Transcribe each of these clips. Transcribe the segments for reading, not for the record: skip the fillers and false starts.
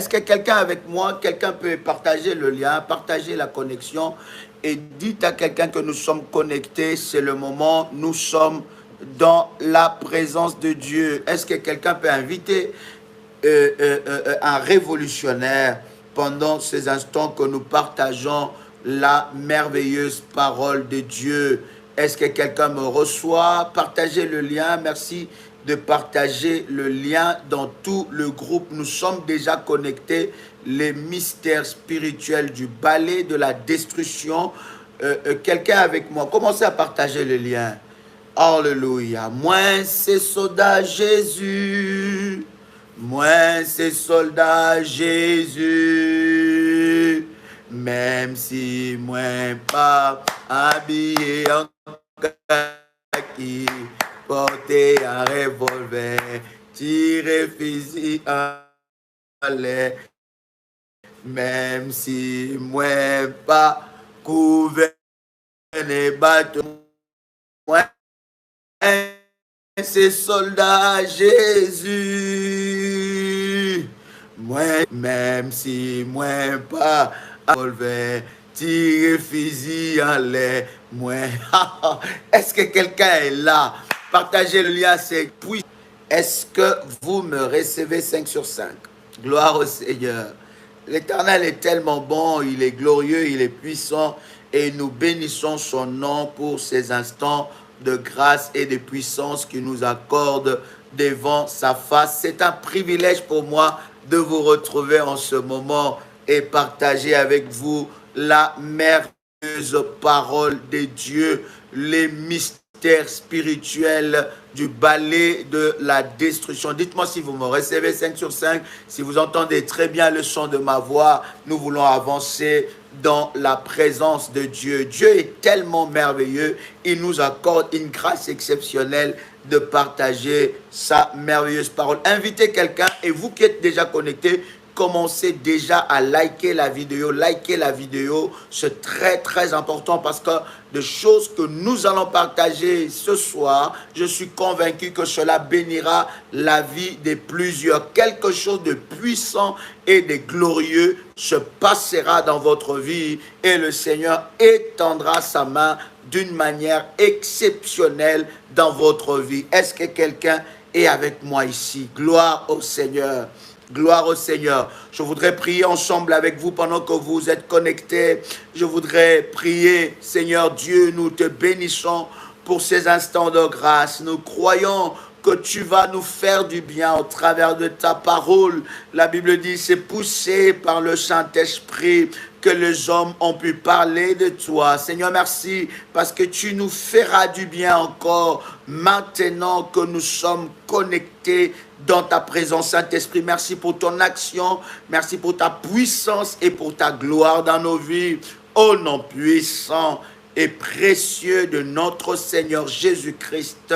Est-ce que quelqu'un avec moi, quelqu'un peut partager le lien, partager la connexion et dites à quelqu'un que nous sommes connectés, c'est le moment, nous sommes dans la présence de Dieu. Est-ce que quelqu'un peut inviter un révolutionnaire pendant ces instants que nous partageons la merveilleuse parole de Dieu? Est-ce que quelqu'un me reçoit? Partagez le lien. Merci de partager le lien dans tout le groupe. Nous sommes déjà connectés. Les mystères spirituels du balai de la destruction. Quelqu'un avec moi, commencez à partager le lien. Alléluia. Moins ces soldats Jésus. Moins ces soldats Jésus. Même si moins pas habillé en kaki, porter un revolver, tirer fusil à l'air. Même si moins pas couvert les bateaux, moins ces soldats Jésus. Moins, même si moins pas revolver, tirer fusil en l'air, moins. Est-ce que quelqu'un est là? Partagez le lien, c'est puissant. Est-ce que vous me recevez 5 sur 5? Gloire au Seigneur. L'Éternel est tellement bon, il est glorieux, il est puissant et nous bénissons son nom pour ces instants de grâce et de puissance qu'il nous accorde devant sa face. C'est un privilège pour moi de vous retrouver en ce moment et partager avec vous la merveilleuse parole de Dieu, les mystères spirituels du balai de la destruction. Dites-moi si vous me recevez 5 sur 5, si vous entendez très bien le son de ma voix. Nous voulons avancer dans la présence de Dieu. Dieu est tellement merveilleux, il nous accorde une grâce exceptionnelle de partager sa merveilleuse parole. Invitez quelqu'un et vous qui êtes déjà connectés, commencez déjà à liker la vidéo. Liker la vidéo, c'est très très important parce que des choses que nous allons partager ce soir, je suis convaincu que cela bénira la vie de plusieurs. Quelque chose de puissant et de glorieux se passera dans votre vie et le Seigneur étendra sa main d'une manière exceptionnelle dans votre vie. Est-ce que quelqu'un est avec moi ici? Gloire au Seigneur. Gloire au Seigneur. Je voudrais prier ensemble avec vous pendant que vous êtes connectés. Je voudrais prier, Seigneur Dieu, nous te bénissons pour ces instants de grâce. Nous croyons que tu vas nous faire du bien au travers de ta parole. La Bible dit, c'est poussé par le Saint-Esprit que les hommes ont pu parler de toi. Seigneur, merci parce que tu nous feras du bien encore maintenant que nous sommes connectés dans ta présence, Saint-Esprit. Merci pour ton action, merci pour ta puissance et pour ta gloire dans nos vies. Au nom puissant et précieux de notre Seigneur Jésus-Christ.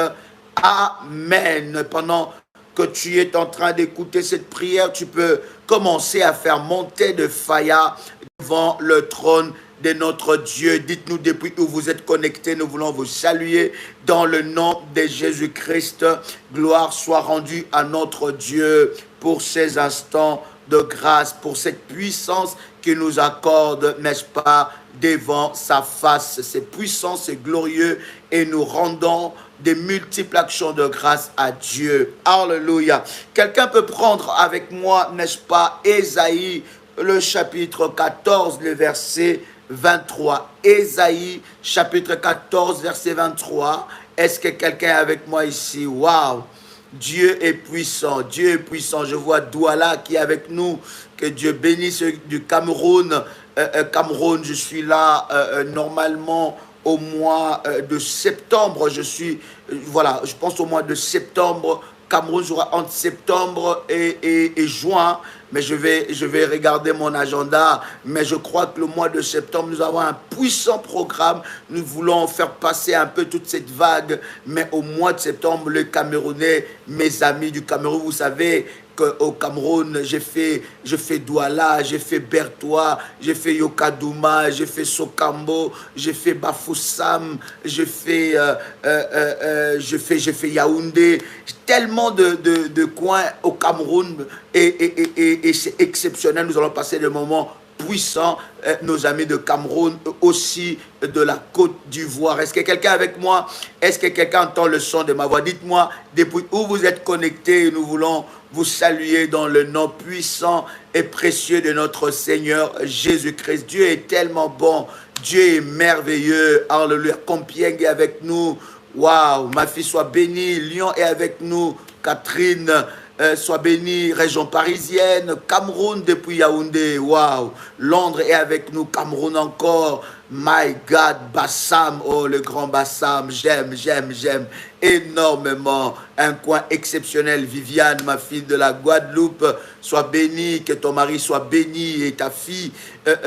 Amen. Pendant que tu es en train d'écouter cette prière, tu peux commencer à faire monter de faya devant le trône de notre Dieu. Dites-nous depuis où vous êtes connectés, nous voulons vous saluer dans le nom de Jésus-Christ. Gloire soit rendue à notre Dieu pour ces instants de grâce, pour cette puissance qu'il nous accorde, n'est-ce pas, devant sa face. C'est puissant, c'est glorieux et nous rendons des multiples actions de grâce à Dieu. Alléluia. Quelqu'un peut prendre avec moi, n'est-ce pas, Ésaïe, le chapitre 14, le verset 23. Ésaïe, chapitre 14, verset 23. Est-ce que quelqu'un est avec moi ici? Waouh! Dieu est puissant, Dieu est puissant. Je vois Douala qui est avec nous. Que Dieu bénisse du Cameroun. Cameroun, je suis là normalement au mois de septembre. Je suis, voilà, je pense au mois de septembre. Cameroun sera entre septembre et juin. Mais je vais regarder mon agenda. Mais je crois que le mois de septembre, nous avons un puissant programme. Nous voulons faire passer un peu toute cette vague. Mais au mois de septembre, les Camerounais, mes amis du Cameroun, vous savez, au Cameroun, j'ai fait Douala, j'ai fait Bertois, j'ai fait Yokadouma, j'ai fait Sokambo, j'ai fait Bafoussam, j'ai fait Yaoundé, tellement de coins au Cameroun et c'est exceptionnel. Nous allons passer des moments puissants, nos amis de Cameroun, aussi de la Côte d'Ivoire. Est-ce que quelqu'un avec moi? Est-ce que quelqu'un entend le son de ma voix? Dites-moi depuis où vous êtes connectés. Nous voulons vous saluer dans le nom puissant et précieux de notre Seigneur Jésus-Christ. Dieu est tellement bon. Dieu est merveilleux. Alléluia. Compiègne est avec nous. Waouh, ma fille soit bénie. Lyon est avec nous. Catherine, sois bénie. Région parisienne. Cameroun depuis Yaoundé. Waouh. Londres est avec nous. Cameroun encore. My God, Bassam, oh le grand Bassam, j'aime énormément. Un coin exceptionnel. Viviane, ma fille de la Guadeloupe, sois bénie, que ton mari soit béni et ta fille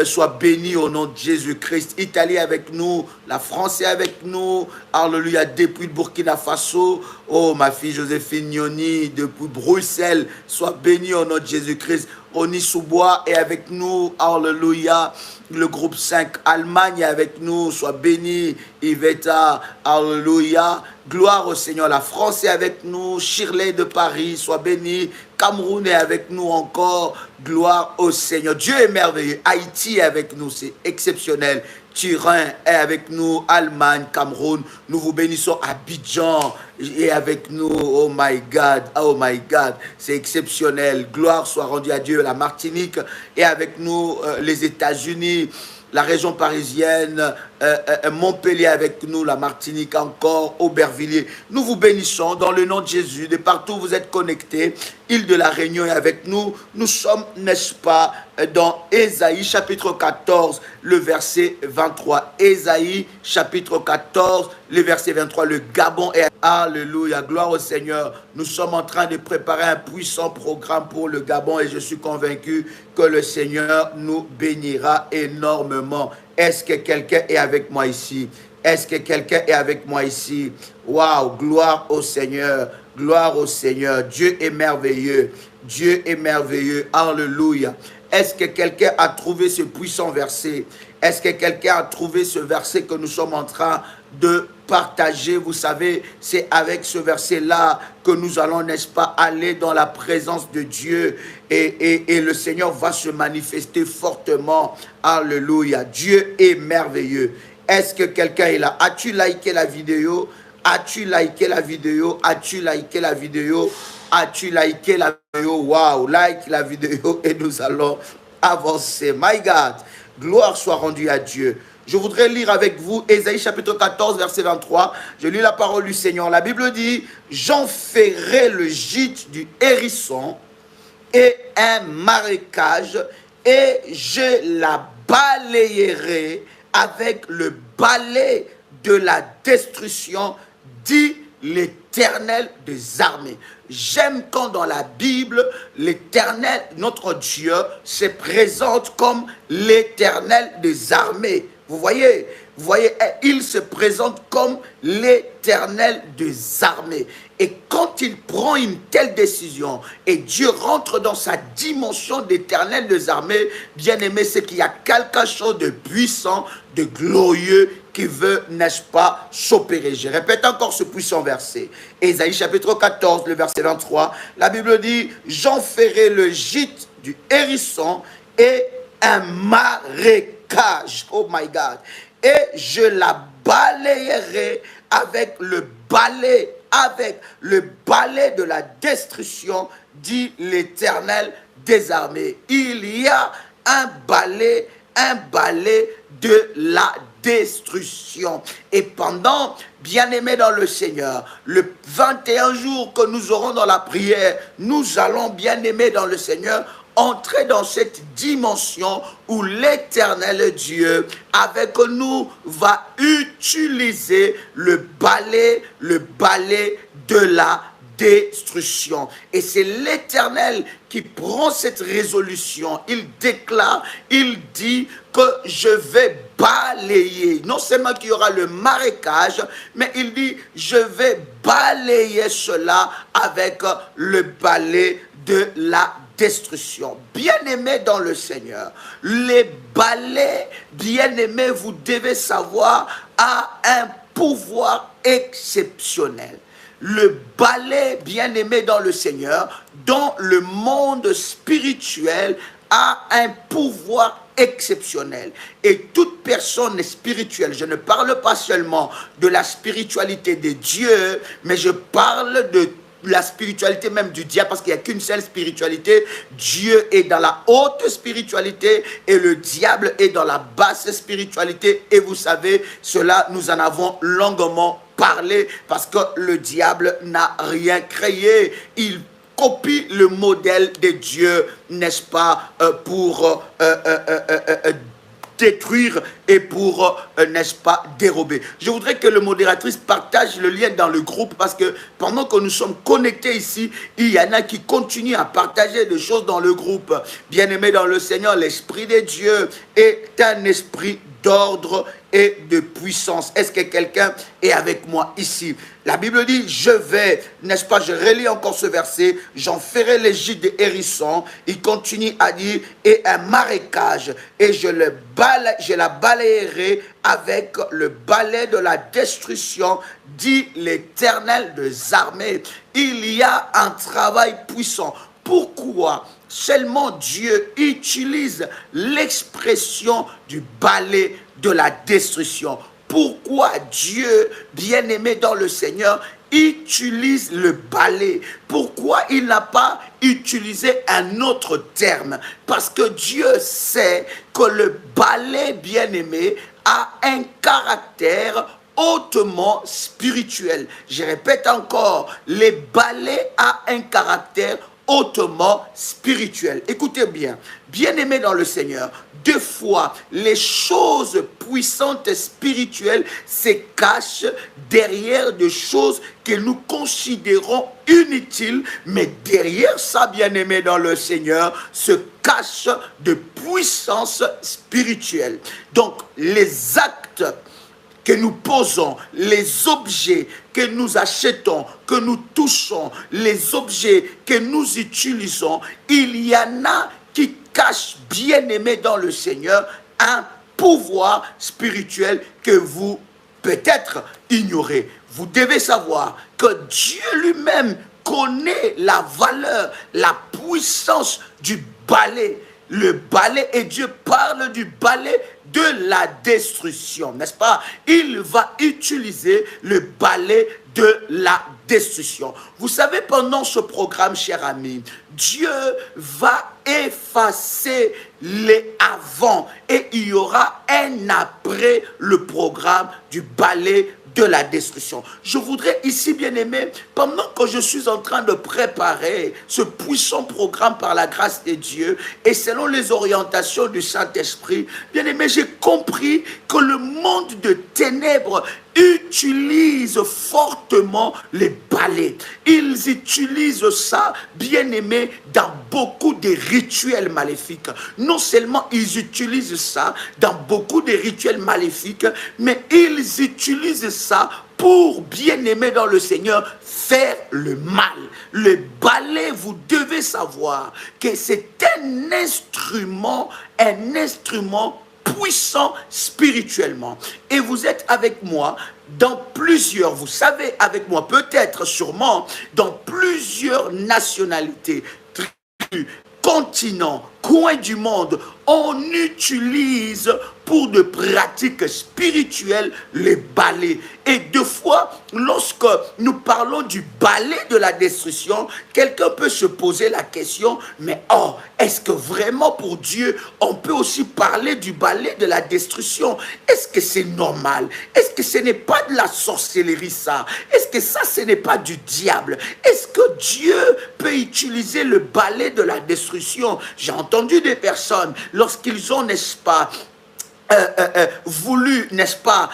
soit bénie au nom de Jésus-Christ. Italie avec nous, la France est avec nous, alléluia, depuis le Burkina Faso. Oh ma fille Joséphine Nioni, depuis Bruxelles, sois bénie au nom de Jésus-Christ. Oni Soubois est avec nous, alléluia. Le groupe 5 Allemagne est avec nous, sois béni. Iveta, alléluia. Gloire au Seigneur. La France est avec nous. Shirley de Paris, sois béni. Cameroun est avec nous encore. Gloire au Seigneur. Dieu est merveilleux. Haïti est avec nous, c'est exceptionnel. Turin est avec nous, Allemagne, Cameroun. Nous vous bénissons. Abidjan est avec nous. Oh my God, c'est exceptionnel. Gloire soit rendue à Dieu. La Martinique est avec nous, les États-Unis, la région parisienne, Montpellier avec nous, la Martinique encore, Aubervilliers. Nous vous bénissons dans le nom de Jésus. De partout où vous êtes connectés, Île de la Réunion est avec nous. Nous sommes, n'est-ce pas, dans Ésaïe chapitre 14, le verset 23. Ésaïe chapitre 14, le verset 23. Le Gabon est... Alléluia, gloire au Seigneur. Nous sommes en train de préparer un puissant programme pour le Gabon et je suis convaincu que le Seigneur nous bénira énormément. Est-ce que quelqu'un est avec moi ici? Est-ce que quelqu'un est avec moi ici? Waouh, gloire au Seigneur. Gloire au Seigneur. Dieu est merveilleux. Dieu est merveilleux. Alléluia. Est-ce que quelqu'un a trouvé ce puissant verset? Est-ce que quelqu'un a trouvé ce verset que nous sommes en train de partager? Vous savez, c'est avec ce verset-là que nous allons, n'est-ce pas, aller dans la présence de Dieu et le Seigneur va se manifester fortement. Alléluia. Dieu est merveilleux. Est-ce que quelqu'un est là? As-tu liké la vidéo? As-tu liké la vidéo? As-tu liké la vidéo? As-tu liké la vidéo? Waouh, like la vidéo et nous allons avancer. My God, gloire soit rendue à Dieu. Je voudrais lire avec vous Ésaïe chapitre 14, verset 23. Je lis la parole du Seigneur. La Bible dit, j'en ferai le gîte du hérisson et un marécage et je la balayerai avec le balai de la destruction, dit l'Éternel des armées. J'aime quand dans la Bible, l'Éternel, notre Dieu, se présente comme l'Éternel des armées. Vous voyez, il se présente comme l'Éternel des armées. Et quand il prend une telle décision, et Dieu rentre dans sa dimension d'Éternel des armées, bien aimé, c'est qu'il y a quelque chose de puissant, de glorieux, qui veut, n'est-ce pas, s'opérer. Je répète encore ce puissant verset. Ésaïe chapitre 14, le verset 23, la Bible dit, j'en ferai le gîte du hérisson et un marécage. Oh my God. Et je la balayerai avec le balai de la destruction, dit l'Éternel des armées. Il y a un balai de la destruction. Et pendant, bien-aimés dans le Seigneur, le 21 jours que nous aurons dans la prière, nous allons, bien-aimés dans le Seigneur, entrer dans cette dimension où l'Éternel Dieu avec nous va utiliser le balai de la destruction. Et c'est l'Éternel qui prend cette résolution. Il déclare, il dit que je vais balayer. Non seulement qu'il y aura le marécage, mais il dit, je vais balayer cela avec le balai de la destruction. Bien-aimés dans le Seigneur, les balais, bien-aimés, vous devez savoir, a un pouvoir exceptionnel. Le balai, bien-aimé dans le Seigneur, dans le monde spirituel, a un pouvoir exceptionnel. Et toute personne spirituelle, je ne parle pas seulement de la spiritualité de Dieu, mais je parle de la spiritualité même du diable, parce qu'il n'y a qu'une seule spiritualité. Dieu est dans la haute spiritualité et le diable est dans la basse spiritualité. Et vous savez, cela, nous en avons longuement parlé, parce que le diable n'a rien créé. Il copie le modèle de Dieu, n'est-ce pas, pour détruire et pour, n'est-ce pas, dérober. Je voudrais que le modératrice partage le lien dans le groupe, parce que pendant que nous sommes connectés ici, il y en a qui continuent à partager des choses dans le groupe. Bien-aimés dans le Seigneur, l'Esprit de Dieu est un esprit d'ordre et de puissance. Est-ce que quelqu'un est avec moi ici? La Bible dit, je vais, n'est-ce pas, je relis encore ce verset, j'en ferai les gîtes des hérissons. Il continue à dire, et un marécage, et je la balayerai avec le balai de la destruction, dit l'Éternel des armées. Il y a un travail puissant. Pourquoi seulement Dieu utilise l'expression du balai de la destruction? Pourquoi Dieu, bien-aimé dans le Seigneur, utilise le balai? Pourquoi il n'a pas utilisé un autre terme? Parce que Dieu sait que le balai, bien-aimé, a un caractère hautement spirituel. Je répète encore, les balais a un caractère hautement spirituel. Écoutez bien, bien-aimés dans le Seigneur, deux fois, les choses puissantes spirituelles se cachent derrière des choses que nous considérons inutiles, mais derrière ça, bien-aimés dans le Seigneur, se cachent de puissance spirituelle. Donc, les actes que nous posons, les objets que nous achetons, que nous touchons, les objets que nous utilisons, il y en a qui cachent, bien-aimés dans le Seigneur, un pouvoir spirituel que vous peut-être ignorez. Vous devez savoir que Dieu lui-même connaît la valeur, la puissance du balai. Le balai, et Dieu parle du balai de la destruction, n'est-ce pas? Il va utiliser le balai de la destruction. Vous savez, pendant ce programme, cher ami, Dieu va effacer les avant et il y aura un après le programme du balai de la destruction. Je voudrais ici, bien-aimé, pendant que je suis en train de préparer ce puissant programme par la grâce de Dieu et selon les orientations du Saint-Esprit, bien-aimé, j'ai compris que le monde de ténèbres utilise fortement les balais. Ils utilisent ça, bien-aimé, dans beaucoup de rituels maléfiques. Non seulement ils utilisent ça dans beaucoup de rituels maléfiques, mais ils utilisent ça pour, bien-aimé dans le Seigneur, faire le mal. Le balai, vous devez savoir que c'est un instrument puissant spirituellement. Et vous êtes avec moi dans plusieurs, vous savez avec moi, peut-être sûrement, dans plusieurs nationalités, tribus, continents, coins du monde, on utilise pour de pratiques spirituelles les balais. Et deux fois, lorsque nous parlons du balai de la destruction, quelqu'un peut se poser la question, mais oh, est-ce que vraiment pour Dieu, on peut aussi parler du balai de la destruction? Est-ce que c'est normal? Est-ce que ce n'est pas de la sorcellerie ça? Est-ce que ça, ce n'est pas du diable? Est-ce que Dieu peut utiliser le balai de la destruction? J'ai entendu des personnes, lorsqu'ils ont, n'est-ce pas, voulu, n'est-ce pas,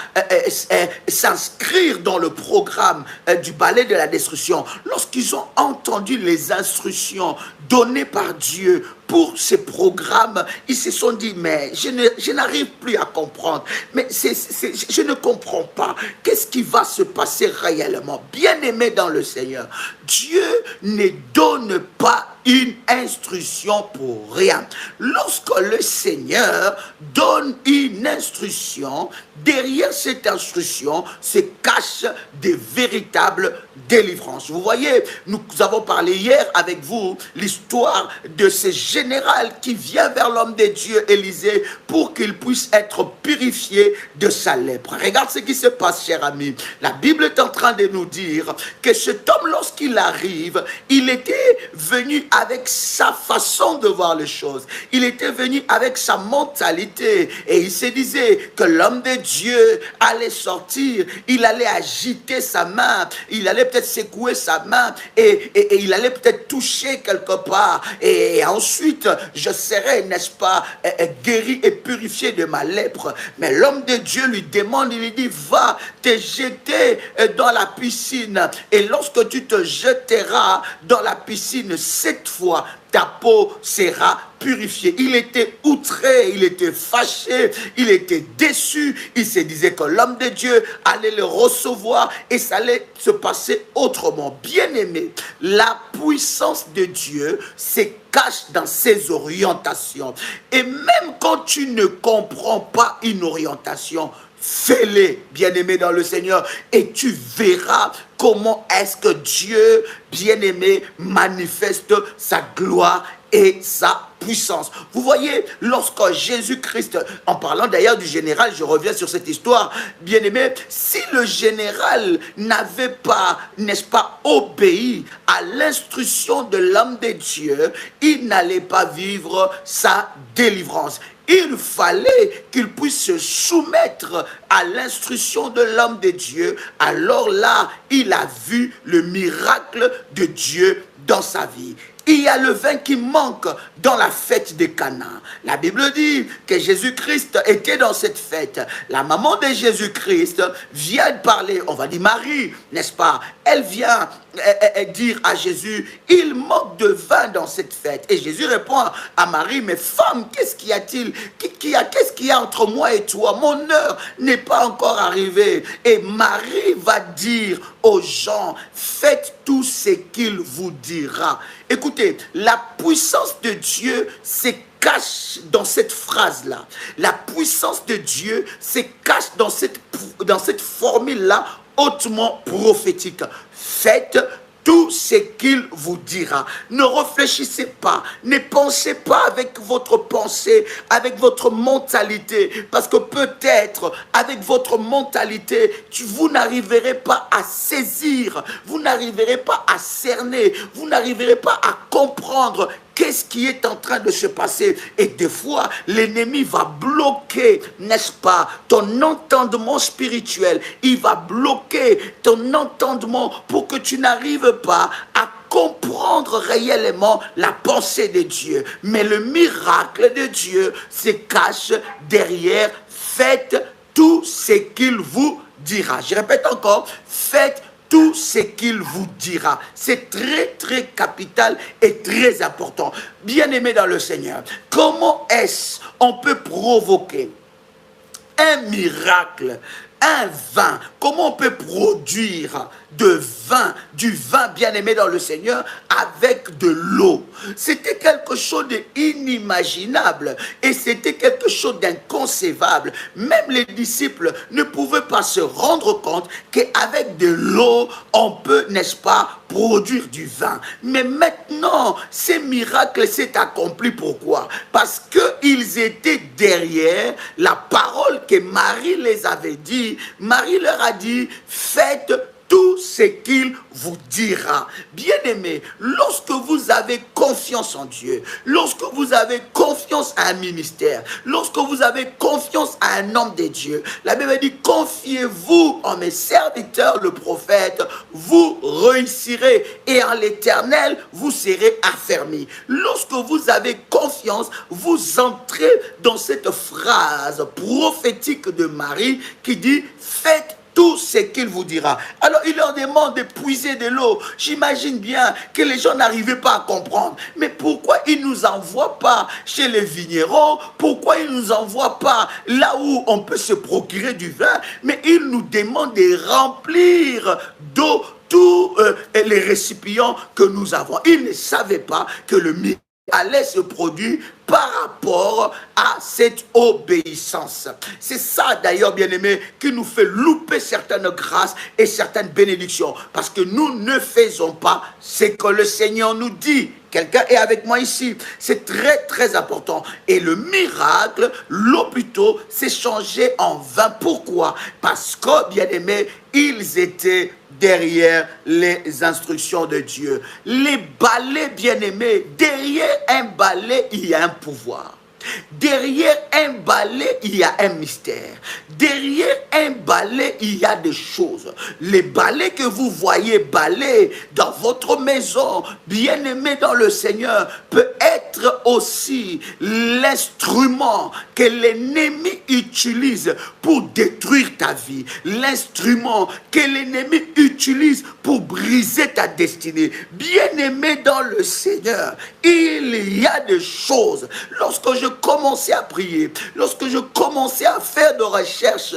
s'inscrire dans le programme du balai de la destruction, lorsqu'ils ont entendu les instructions données par Dieu pour ces programmes, ils se sont dit, mais je n'arrive plus à comprendre. Mais je ne comprends pas. Qu'est-ce qui va se passer réellement? Bien-aimé dans le Seigneur, Dieu ne donne pas une instruction pour rien. Lorsque le Seigneur donne une instruction, derrière cette instruction se cachent des véritables délivrances. Vous voyez, nous avons parlé hier avec vous l'histoire de ce général qui vient vers l'homme de Dieu Élisée pour qu'il puisse être purifié de sa lèpre. Regarde ce qui se passe, cher ami. La Bible est en train de nous dire que cet homme, lorsqu'il arrive, il était venu avec sa façon de voir les choses. Il était venu avec sa mentalité et il se disait que l'homme de Dieu allait sortir, il allait agiter sa main, il allait peut-être secouer sa main et il allait peut-être toucher quelque part et ensuite je serai, n'est-ce pas, guéri et purifié de ma lèpre. Mais l'homme de Dieu lui demande, il lui dit, va te jeter dans la piscine et lorsque tu te jeteras dans la piscine, cette fois, ta peau sera purifiée. Il était outré, il était fâché, il était déçu. Il se disait que l'homme de Dieu allait le recevoir et ça allait se passer autrement. Bien-aimé, la puissance de Dieu se cache dans ses orientations. Et même quand tu ne comprends pas une orientation, fais-les, bien-aimé dans le Seigneur, et tu verras comment est-ce que Dieu, bien-aimé, manifeste sa gloire et sa puissance. Vous voyez, lorsque Jésus-Christ, en parlant d'ailleurs du général, je reviens sur cette histoire, bien-aimé, si le général n'avait pas, n'est-ce pas, obéi à l'instruction de l'homme de Dieu, il n'allait pas vivre sa délivrance. Il fallait qu'il puisse se soumettre à l'instruction de l'homme de Dieu. Alors là, il a vu le miracle de Dieu dans sa vie. Il y a le vin qui manque dans la fête de Cana. La Bible dit que Jésus-Christ était dans cette fête. La maman de Jésus-Christ vient parler, on va dire Marie, n'est-ce pas? Elle vient dire à Jésus, il manque de vin dans cette fête. Et Jésus répond à Marie, mais femme, qu'est-ce qu'y a-t-il? Qu'est-ce qu'il y a entre moi et toi? Mon heure n'est pas encore arrivée. Et Marie va dire aux gens, faites tout ce qu'il vous dira. Écoutez, la puissance de Dieu se cache dans cette phrase-là. La puissance de Dieu se cache dans cette formule-là hautement prophétique. Faites tout ce qu'il vous dira. Ne réfléchissez pas, ne pensez pas avec votre pensée, avec votre mentalité, parce que peut-être avec votre mentalité, vous n'arriverez pas à saisir, vous n'arriverez pas à cerner, vous n'arriverez pas à comprendre qu'est-ce qui est en train de se passer. Et des fois, l'ennemi va bloquer, n'est-ce pas, ton entendement spirituel. Il va bloquer ton entendement pour que tu n'arrives pas à comprendre réellement la pensée de Dieu. Mais le miracle de Dieu se cache derrière. Faites tout ce qu'il vous dira. Je répète encore, faites tout ce qu'il vous dira. C'est très, très capital et très important. Bien-aimé dans le Seigneur, comment est-ce qu'on peut provoquer un miracle, un vin? Comment on peut produire du vin bien-aimé dans le Seigneur avec de l'eau? C'était quelque chose d'inimaginable et c'était quelque chose d'inconcevable. Même les disciples ne pouvaient pas se rendre compte qu'avec de l'eau, on peut, n'est-ce pas, produire du vin. Mais maintenant, ces miracles s'est accompli. Pourquoi? Parce qu'ils étaient derrière la parole que Marie les avait dit. Marie leur a dit, faites tout ce qu'il vous dira. Bien-aimé, lorsque vous avez confiance en Dieu, lorsque vous avez confiance à un ministère, lorsque vous avez confiance à un homme de Dieu, la Bible dit, confiez-vous en mes serviteurs, le prophète, vous réussirez et en l'Éternel, vous serez affermis. Lorsque vous avez confiance, vous entrez dans cette phrase prophétique de Marie qui dit, faites tout ce qu'il vous dira. Alors il leur demande de puiser de l'eau. J'imagine bien que les gens n'arrivaient pas à comprendre. Mais pourquoi il ne nous envoie pas chez les vignerons? Pourquoi il ne nous envoie pas là où on peut se procurer du vin? Mais il nous demande de remplir d'eau tous les récipients que nous avons. Il ne savait pas que le miracle allait se produire par rapport à cette obéissance. C'est ça d'ailleurs, bien-aimés, qui nous fait louper certaines grâces et certaines bénédictions. Parce que nous ne faisons pas ce que le Seigneur nous dit. Quelqu'un est avec moi ici. C'est très, très important. Et le miracle, l'eau plutôt, s'est changé en vin. Pourquoi? Parce que, bien-aimés, ils étaient derrière les instructions de Dieu. Les balais, bien-aimés, derrière un balai, il y a un pouvoir. Derrière un balai, il y a un mystère. Derrière un balai, il y a des choses. Les balais que vous voyez balayer dans votre maison, bien-aimé dans le Seigneur, peut être aussi l'instrument que l'ennemi utilise pour détruire ta vie. L'instrument que l'ennemi utilise pour briser ta destinée. Bien-aimé dans le Seigneur, il y a des choses. Lorsque je commençais à prier, lorsque je commençais à faire de recherches,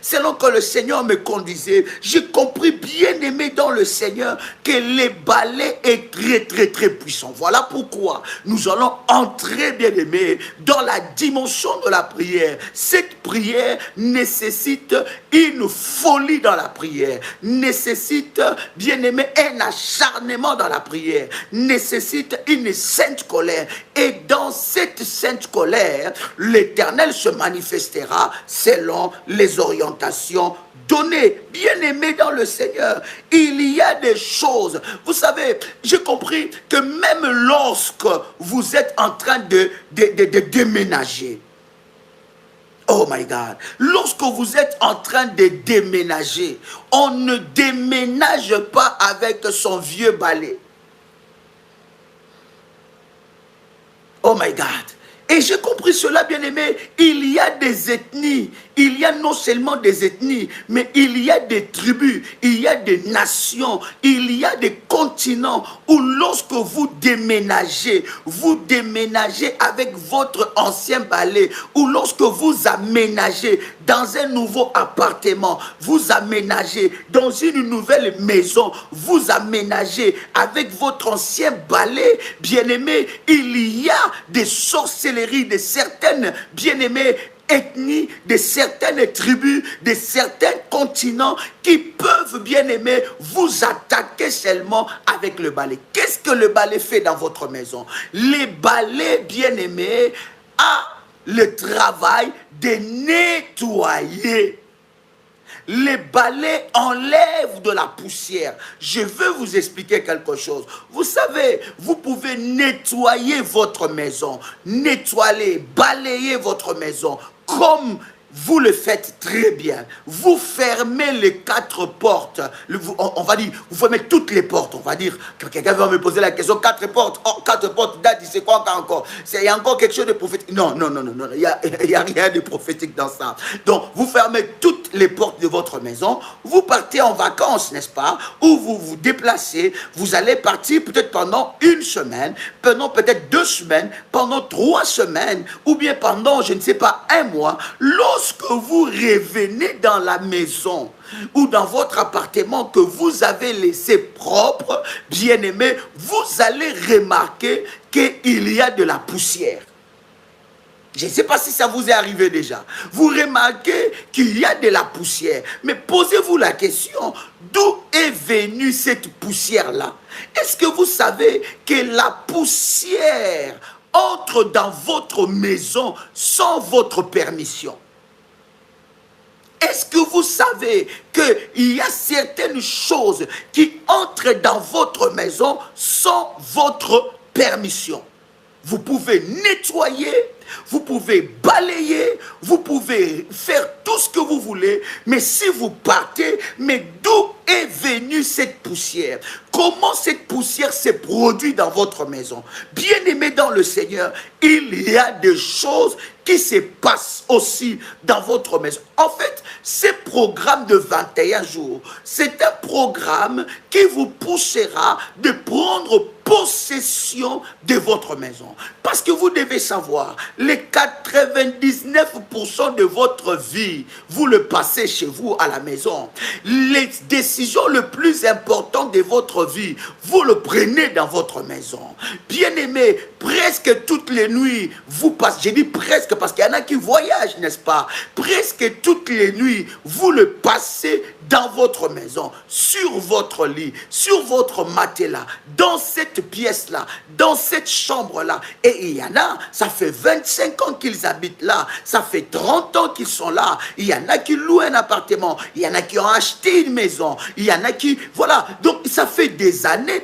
selon que le Seigneur me conduisait, j'ai compris, bien-aimé dans le Seigneur, que les balais est très, très, très puissant. Voilà pourquoi nous allons entrer, bien-aimé, dans la dimension de la prière. Cette prière nécessite une folie dans la prière, nécessite, bien-aimé, un acharnement dans la prière, nécessite une sainte colère. Et dans cette sainte colère, l'Éternel se manifestera selon les orientations données. Bien-aimé dans le Seigneur, il y a des choses. Vous savez, j'ai compris que même lorsque vous êtes en train de déménager, oh my God, lorsque vous êtes en train de déménager, on ne déménage pas avec son vieux balai. Oh my God. Et j'ai compris cela, bien-aimé. Il y a des ethnies. Il y a non seulement des ethnies, mais il y a des tribus, il y a des nations, il y a des continents où lorsque vous déménagez avec votre ancien balai, ou lorsque vous aménagez dans un nouveau appartement, vous aménagez dans une nouvelle maison, vous aménagez avec votre ancien balai, bien-aimé, il y a des sorcelleries de certaines, bien-aimés, ethnies, de certaines tribus, de certains continents qui peuvent, bien aimer, vous attaquer seulement avec le balai. Qu'est-ce que le balai fait dans votre maison? Les balais, bien aimés, a le travail de nettoyer. Les balais enlèvent de la poussière. Je veux vous expliquer quelque chose. Vous savez, vous pouvez nettoyer votre maison, nettoyer, balayer votre maison comme vous le faites très bien. Vous fermez les 4 portes. On va dire, vous fermez toutes les portes. On va dire, quelqu'un va me poser la question, 4 portes. Oh, 4 portes, date, c'est quoi encore? Il y a encore quelque chose de prophétique. Non. Il n'y a rien de prophétique dans ça. Donc, vous fermez toutes les portes de votre maison. Vous partez en vacances, n'est-ce pas? Ou vous vous déplacez. Vous allez partir peut-être pendant 1 semaine, pendant peut-être 2 semaines, pendant 3 semaines, ou bien pendant, je ne sais pas, 1 mois. Lorsque vous revenez dans la maison ou dans votre appartement que vous avez laissé propre, bien aimé, vous allez remarquer qu'il y a de la poussière. Je ne sais pas si ça vous est arrivé déjà. Vous remarquez qu'il y a de la poussière. Mais posez-vous la question, d'où est venue cette poussière-là? Est-ce que vous savez que la poussière entre dans votre maison sans votre permission? Est-ce que vous savez qu'il y a certaines choses qui entrent dans votre maison sans votre permission? Vous pouvez nettoyer, vous pouvez balayer, vous pouvez faire tout ce que vous voulez, mais si vous partez, mais d'où est venue cette poussière? Comment cette poussière s'est produite dans votre maison? Bien-aimé dans le Seigneur, il y a des choses qui se passe aussi dans votre maison. En fait, ce programme de 21 jours, c'est un programme qui vous poussera de prendre possession de votre maison. Parce que vous devez savoir, les 99% de votre vie, vous le passez chez vous à la maison. Les décisions les plus importantes de votre vie, vous le prenez dans votre maison. Bien-aimé, presque toutes les nuits, vous passez, je dis presque parce qu'il y en a qui voyagent, n'est-ce pas? Presque toutes les nuits, vous le passez dans votre maison, sur votre lit, sur votre matelas, dans cette pièce-là, dans cette chambre-là. Et il y en a, ça fait 25 ans qu'ils habitent là, ça fait 30 ans qu'ils sont là. Il y en a qui louent un appartement, il y en a qui ont acheté une maison, il y en a qui... Voilà, donc ça fait des années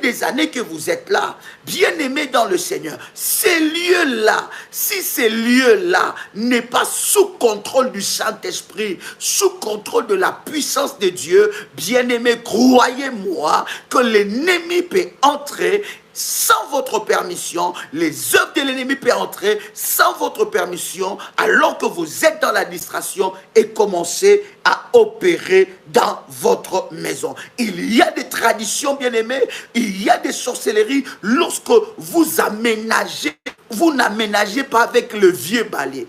que vous êtes là, bien-aimés dans le Seigneur. Ces lieux-là, si ces lieux-là n'est pas sous contrôle du Saint-Esprit, sous contrôle de la puissance de Dieu, bien-aimés, croyez-moi que l'ennemi peut entrer sans votre permission, les œuvres de l'ennemi peuvent entrer sans votre permission, alors que vous êtes dans l'administration et commencer à opérer dans votre maison. Il y a des traditions, bien-aimés, il y a des sorcelleries lorsque vous aménagez. Vous n'aménagez pas avec le vieux balai.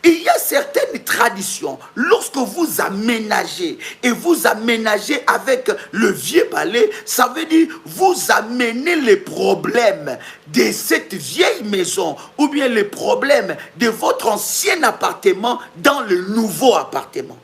Il y a certaines traditions, lorsque vous aménagez et vous aménagez avec le vieux balai, ça veut dire vous amenez les problèmes de cette vieille maison ou bien les problèmes de votre ancien appartement dans le nouveau appartement.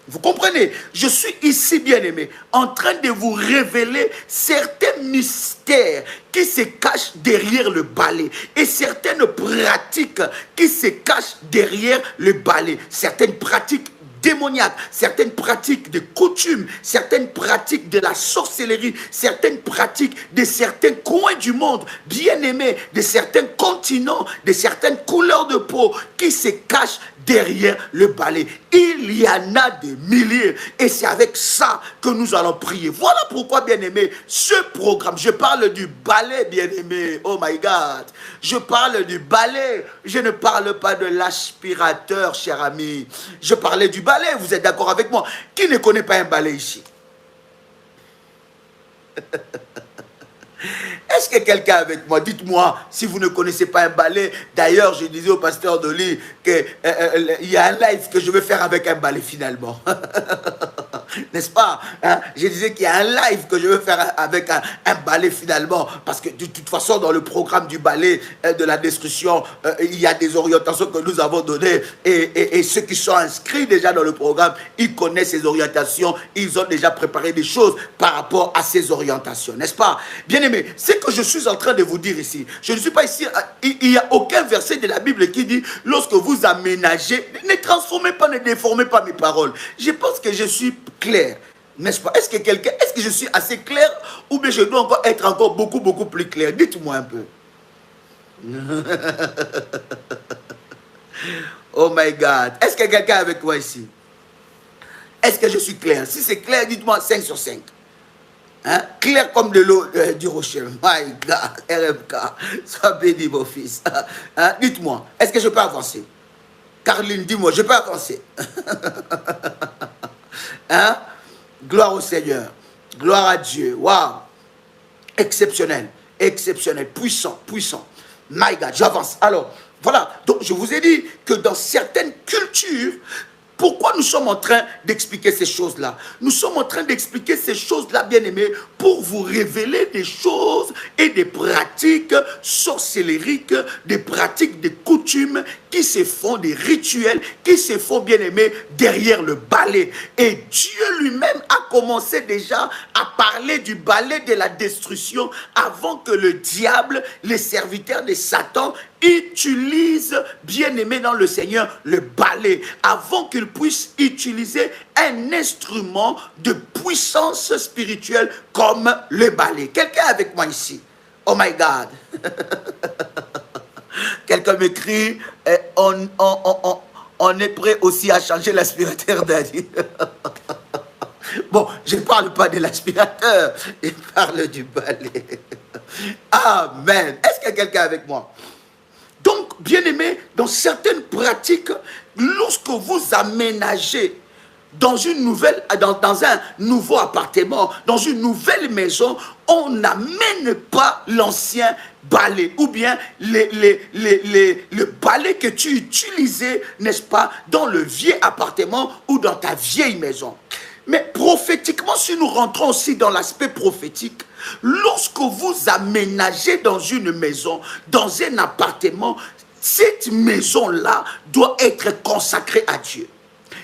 Vous comprenez? Je suis ici, bien-aimé, en train de vous révéler certains mystères qui se cachent derrière le balai et certaines pratiques qui se cachent derrière le balai. Certaines pratiques démoniaques, certaines pratiques de coutumes, certaines pratiques de la sorcellerie, certaines pratiques de certains coins du monde, bien-aimés, de certains continents, de certaines couleurs de peau qui se cachent derrière le balai. Il y en a des milliers et c'est avec ça que nous allons prier. Voilà pourquoi, bien-aimé, ce programme, je parle du balai, bien-aimé, oh my God, je parle du balai, je ne parle pas de l'aspirateur, cher ami, je parlais du balai, vous êtes d'accord avec moi? Qui ne connaît pas un balai ici? Est-ce que quelqu'un avec moi, dites-moi si vous ne connaissez pas un balai. D'ailleurs, je disais au pasteur Dolly qu'il y a un live que je vais faire avec un balai finalement. N'est-ce pas? Hein? Je disais qu'il y a un live que je vais faire avec un balai finalement. Parce que de toute façon, dans le programme du balai de la destruction, il y a des orientations que nous avons données. Et ceux qui sont inscrits déjà dans le programme, ils connaissent ces orientations. Ils ont déjà préparé des choses par rapport à ces orientations. N'est-ce pas? Bien aimé, c'est que je suis en train de vous dire ici. Je ne suis pas ici. Il n'y a aucun verset de la Bible qui dit lorsque vous aménagez, ne transformez pas, ne déformez pas mes paroles. Je pense que je suis clair, n'est-ce pas? Est-ce que je suis assez clair ou bien je dois encore être encore beaucoup plus clair? Dites-moi un peu. Oh my God. Est-ce que quelqu'un est avec moi ici? Est-ce que je suis clair? Si c'est clair, dites-moi 5 sur 5. Hein? Clair comme de l'eau du rocher. My God. RMK. Sois béni, mon fils. Hein? Dites-moi, est-ce que je peux avancer? Caroline, dis-moi, je peux avancer? Hein? Gloire au Seigneur, gloire à Dieu. Waouh, exceptionnel, exceptionnel, puissant, puissant. My God, j'avance. Alors, voilà, donc je vous ai dit que dans certaines cultures, pourquoi nous sommes en train d'expliquer ces choses-là? Nous sommes en train d'expliquer ces choses-là, bien-aimés, pour vous révéler des choses et des pratiques sorcellériques, des pratiques, des coutumes qui se font, des rituels qui se font, bien-aimés, derrière le balai. Et Dieu lui-même a commencé déjà à parler du balai de la destruction avant que le diable, les serviteurs de Satan, utilise, bien-aimé dans le Seigneur, le balai, avant qu'il puisse utiliser un instrument de puissance spirituelle comme le balai. Quelqu'un avec moi ici? Oh my God. Quelqu'un m'écrit, on est prêt aussi à changer l'aspirateur d'Adi. Bon, je ne parle pas de l'aspirateur, je parle du balai. Amen. Est-ce qu'il y a quelqu'un avec moi? Donc, Donc, bien aimé, dans certaines pratiques, lorsque vous aménagez dans un nouveau appartement, dans une nouvelle maison, on n'amène pas l'ancien balai ou bien le balai que tu utilisais, n'est-ce pas, dans le vieil appartement ou dans ta vieille maison. Mais prophétiquement, si nous rentrons aussi dans l'aspect prophétique, lorsque vous aménagez dans une maison, dans un appartement, cette maison-là doit être consacrée à Dieu.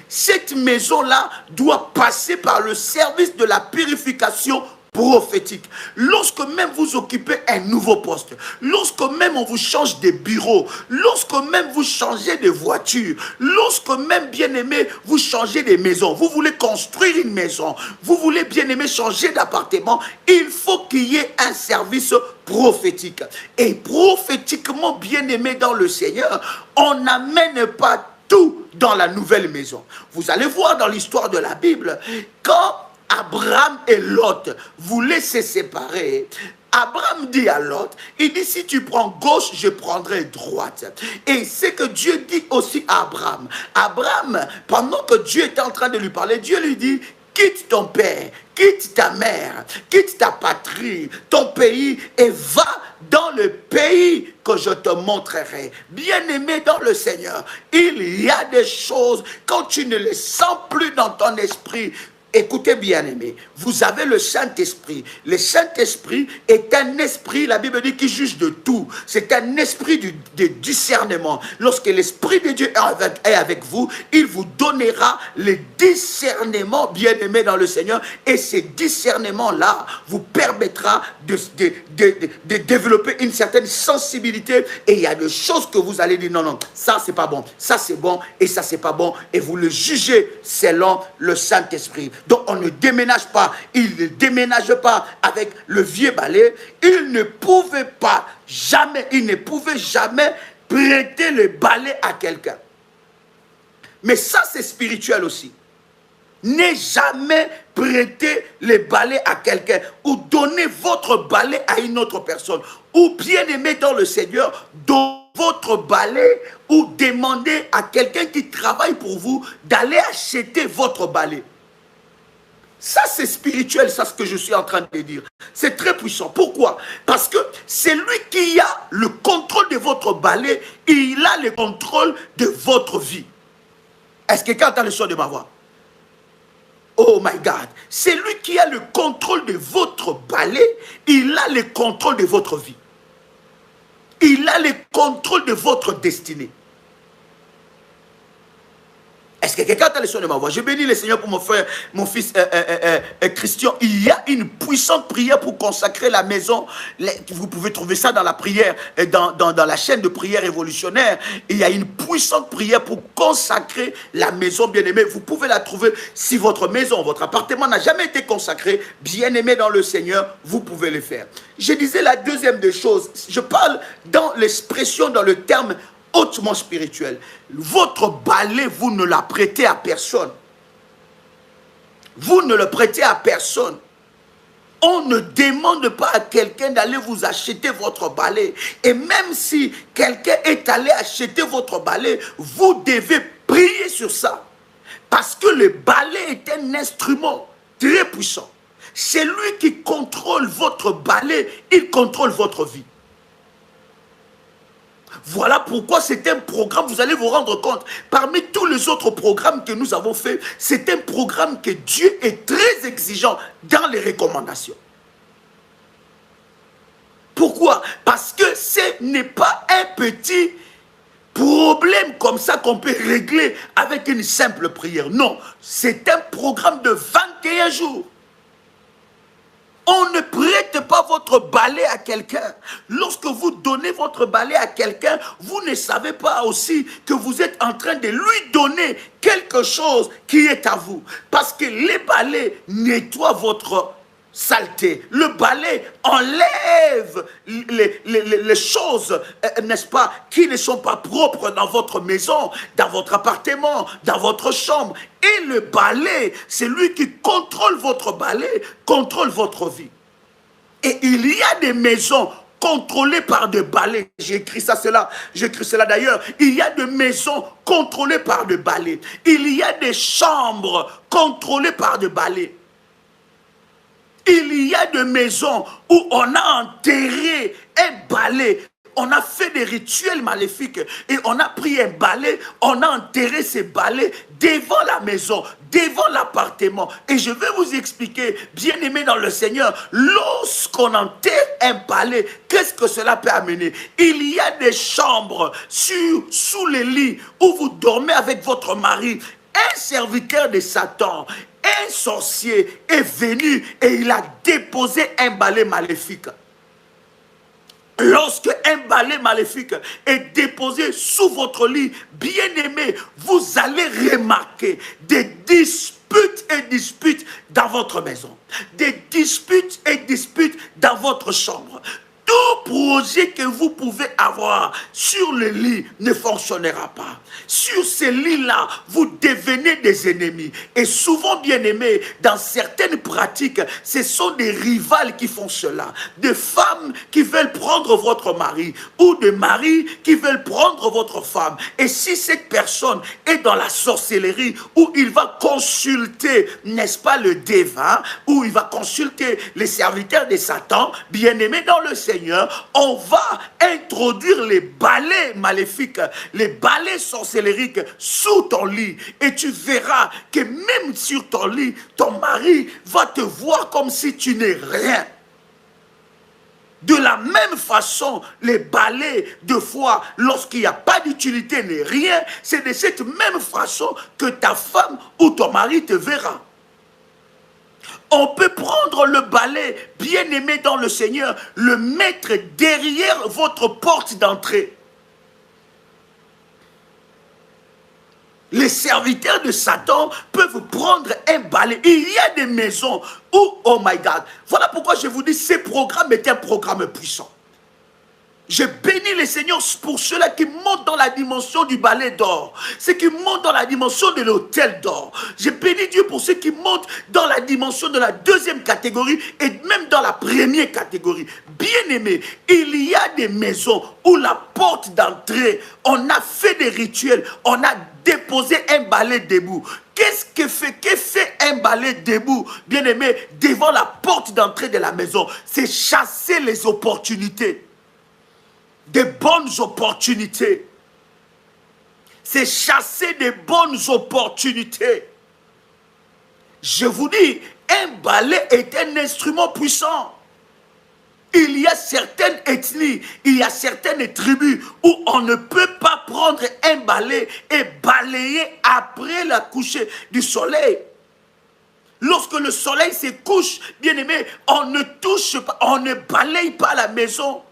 Cette maison-là doit passer par le service de la purification prophétique. Lorsque même vous occupez un nouveau poste, lorsque même on vous change de bureau, lorsque même vous changez de voiture, lorsque même, bien aimé, vous changez de maison, vous voulez construire une maison, vous voulez, bien aimé, changer d'appartement, il faut qu'il y ait un service prophétique. Et prophétiquement, bien aimé dans le Seigneur, on n'amène pas tout dans la nouvelle maison. Vous allez voir dans l'histoire de la Bible, quand Abraham et Lot voulaient se séparer, Abraham dit à Lot, il dit, si tu prends gauche, je prendrai droite. Et c'est que Dieu dit aussi à Abraham. Abraham, pendant que Dieu était en train de lui parler, Dieu lui dit, quitte ton père, quitte ta mère, quitte ta patrie, ton pays, et va dans le pays que je te montrerai. Bien-aimé dans le Seigneur, il y a des choses, quand tu ne les sens plus dans ton esprit, écoutez bien aimé, vous avez le Saint-Esprit. Le Saint-Esprit est un esprit, la Bible dit, qui juge de tout. C'est un esprit de discernement. Lorsque l'Esprit de Dieu est avec vous, il vous donnera le discernement, bien aimé dans le Seigneur. Et ces discernements-là vous permettra de développer une certaine sensibilité. Et il y a des choses que vous allez dire, non, non, ça c'est pas bon, ça c'est bon, et ça c'est pas bon. Et vous le jugez selon le Saint-Esprit. Donc on ne déménage pas, il ne déménage pas avec le vieux balai. Il ne pouvait jamais prêter le balai à quelqu'un. Mais ça c'est spirituel aussi. Ne jamais prêter le balai à quelqu'un ou donner votre balai à une autre personne. Ou bien aimer dans le Seigneur, donnez votre balai ou demandez à quelqu'un qui travaille pour vous d'aller acheter votre balai. Ça, c'est spirituel, ça, ce que je suis en train de dire. C'est très puissant. Pourquoi? Parce que c'est lui qui a le contrôle de votre balai, il a le contrôle de votre vie. Est-ce que quelqu'un entend le son de ma voix? Oh my God. C'est lui qui a le contrôle de votre balai, il a le contrôle de votre vie. Il a le contrôle de votre destinée. Est-ce que quelqu'un a le son de ma voix? Je bénis le Seigneur pour mon frère, mon fils Christian. Il y a une puissante prière pour consacrer la maison. Vous pouvez trouver ça dans la prière, dans la chaîne de prière révolutionnaire. Il y a une puissante prière pour consacrer la maison, bien-aimée. Vous pouvez la trouver si votre maison, votre appartement n'a jamais été consacré, bien-aimé dans le Seigneur, vous pouvez le faire. Je disais la deuxième des choses. Je parle dans l'expression, dans le terme hautement spirituel. Votre balai, vous ne la prêtez à personne. Vous ne le prêtez à personne. On ne demande pas à quelqu'un d'aller vous acheter votre balai. Et même si quelqu'un est allé acheter votre balai, vous devez prier sur ça. Parce que le balai est un instrument très puissant. C'est lui qui contrôle votre balai, il contrôle votre vie. Voilà pourquoi c'est un programme, vous allez vous rendre compte, parmi tous les autres programmes que nous avons faits, c'est un programme que Dieu est très exigeant dans les recommandations. Pourquoi? Parce que ce n'est pas un petit problème comme ça qu'on peut régler avec une simple prière. Non, c'est un programme de 21 jours. On ne prête pas votre balai à quelqu'un. Lorsque vous donnez votre balai à quelqu'un, vous ne savez pas aussi que vous êtes en train de lui donner quelque chose qui est à vous. Parce que les balais nettoient votre saleté. Le balai enlève les choses, n'est-ce pas, qui ne sont pas propres dans votre maison, dans votre appartement, dans votre chambre. Et le balai, c'est lui qui contrôle votre balai, contrôle votre vie. Et il y a des maisons contrôlées par des balais. J'ai écrit ça, d'ailleurs. Il y a des maisons contrôlées par des balais. Il y a des chambres contrôlées par des balais. Il y a des maisons où on a enterré un balai. On a fait des rituels maléfiques et on a pris un balai, on a enterré ces balais devant la maison, devant l'appartement. Et je vais vous expliquer, bien-aimés dans le Seigneur, lorsqu'on enterre un balai, qu'est-ce que cela peut amener? Il y a des chambres sous les lits où vous dormez avec votre mari. Un serviteur de Satan, un sorcier est venu et il a déposé un balai maléfique. Lorsque un balai maléfique est déposé sous votre lit, bien-aimé, vous allez remarquer des disputes et disputes dans votre maison. Des disputes et disputes dans votre chambre. Tout projet que vous pouvez avoir sur le lit ne fonctionnera pas. Sur ces lits-là, vous devenez des ennemis. Et souvent, bien aimés, dans certaines pratiques, ce sont des rivales qui font cela. Des femmes qui veulent prendre votre mari ou des maris qui veulent prendre votre femme. Et si cette personne est dans la sorcellerie où il va consulter, n'est-ce pas, le devin, où il va consulter les serviteurs de Satan, bien aimés dans le Seigneur, on va introduire les balais maléfiques, les balais sorcellériques sous ton lit. Et tu verras que même sur ton lit, ton mari va te voir comme si tu n'es rien. De la même façon, les balais, de fois, lorsqu'il n'y a pas d'utilité n'est rien, c'est de cette même façon que ta femme ou ton mari te verra. On peut prendre le balai, bien-aimé dans le Seigneur, le mettre derrière votre porte d'entrée. Les serviteurs de Satan peuvent prendre un balai. Il y a des maisons où, oh my God, voilà pourquoi je vous dis, ce programme est un programme puissant. Je bénis le Seigneur pour ceux-là qui montent dans la dimension du balai d'or. Ceux qui montent dans la dimension de l'autel d'or. Je bénis Dieu pour ceux qui montent dans la dimension de la deuxième catégorie et même dans la première catégorie. Bien-aimés, il y a des maisons où la porte d'entrée, on a fait des rituels, on a déposé un balai debout. Qu'est-ce que fait un balai debout, bien-aimé, devant la porte d'entrée de la maison? C'est chasser les opportunités. Des bonnes opportunités. C'est chasser des bonnes opportunités. Je vous dis, un balai est un instrument puissant. Il y a certaines ethnies, il y a certaines tribus où on ne peut pas prendre un balai et balayer après la coucher du soleil. Lorsque le soleil se couche, bien aimé, on ne touche pas, on ne balaye pas la maison.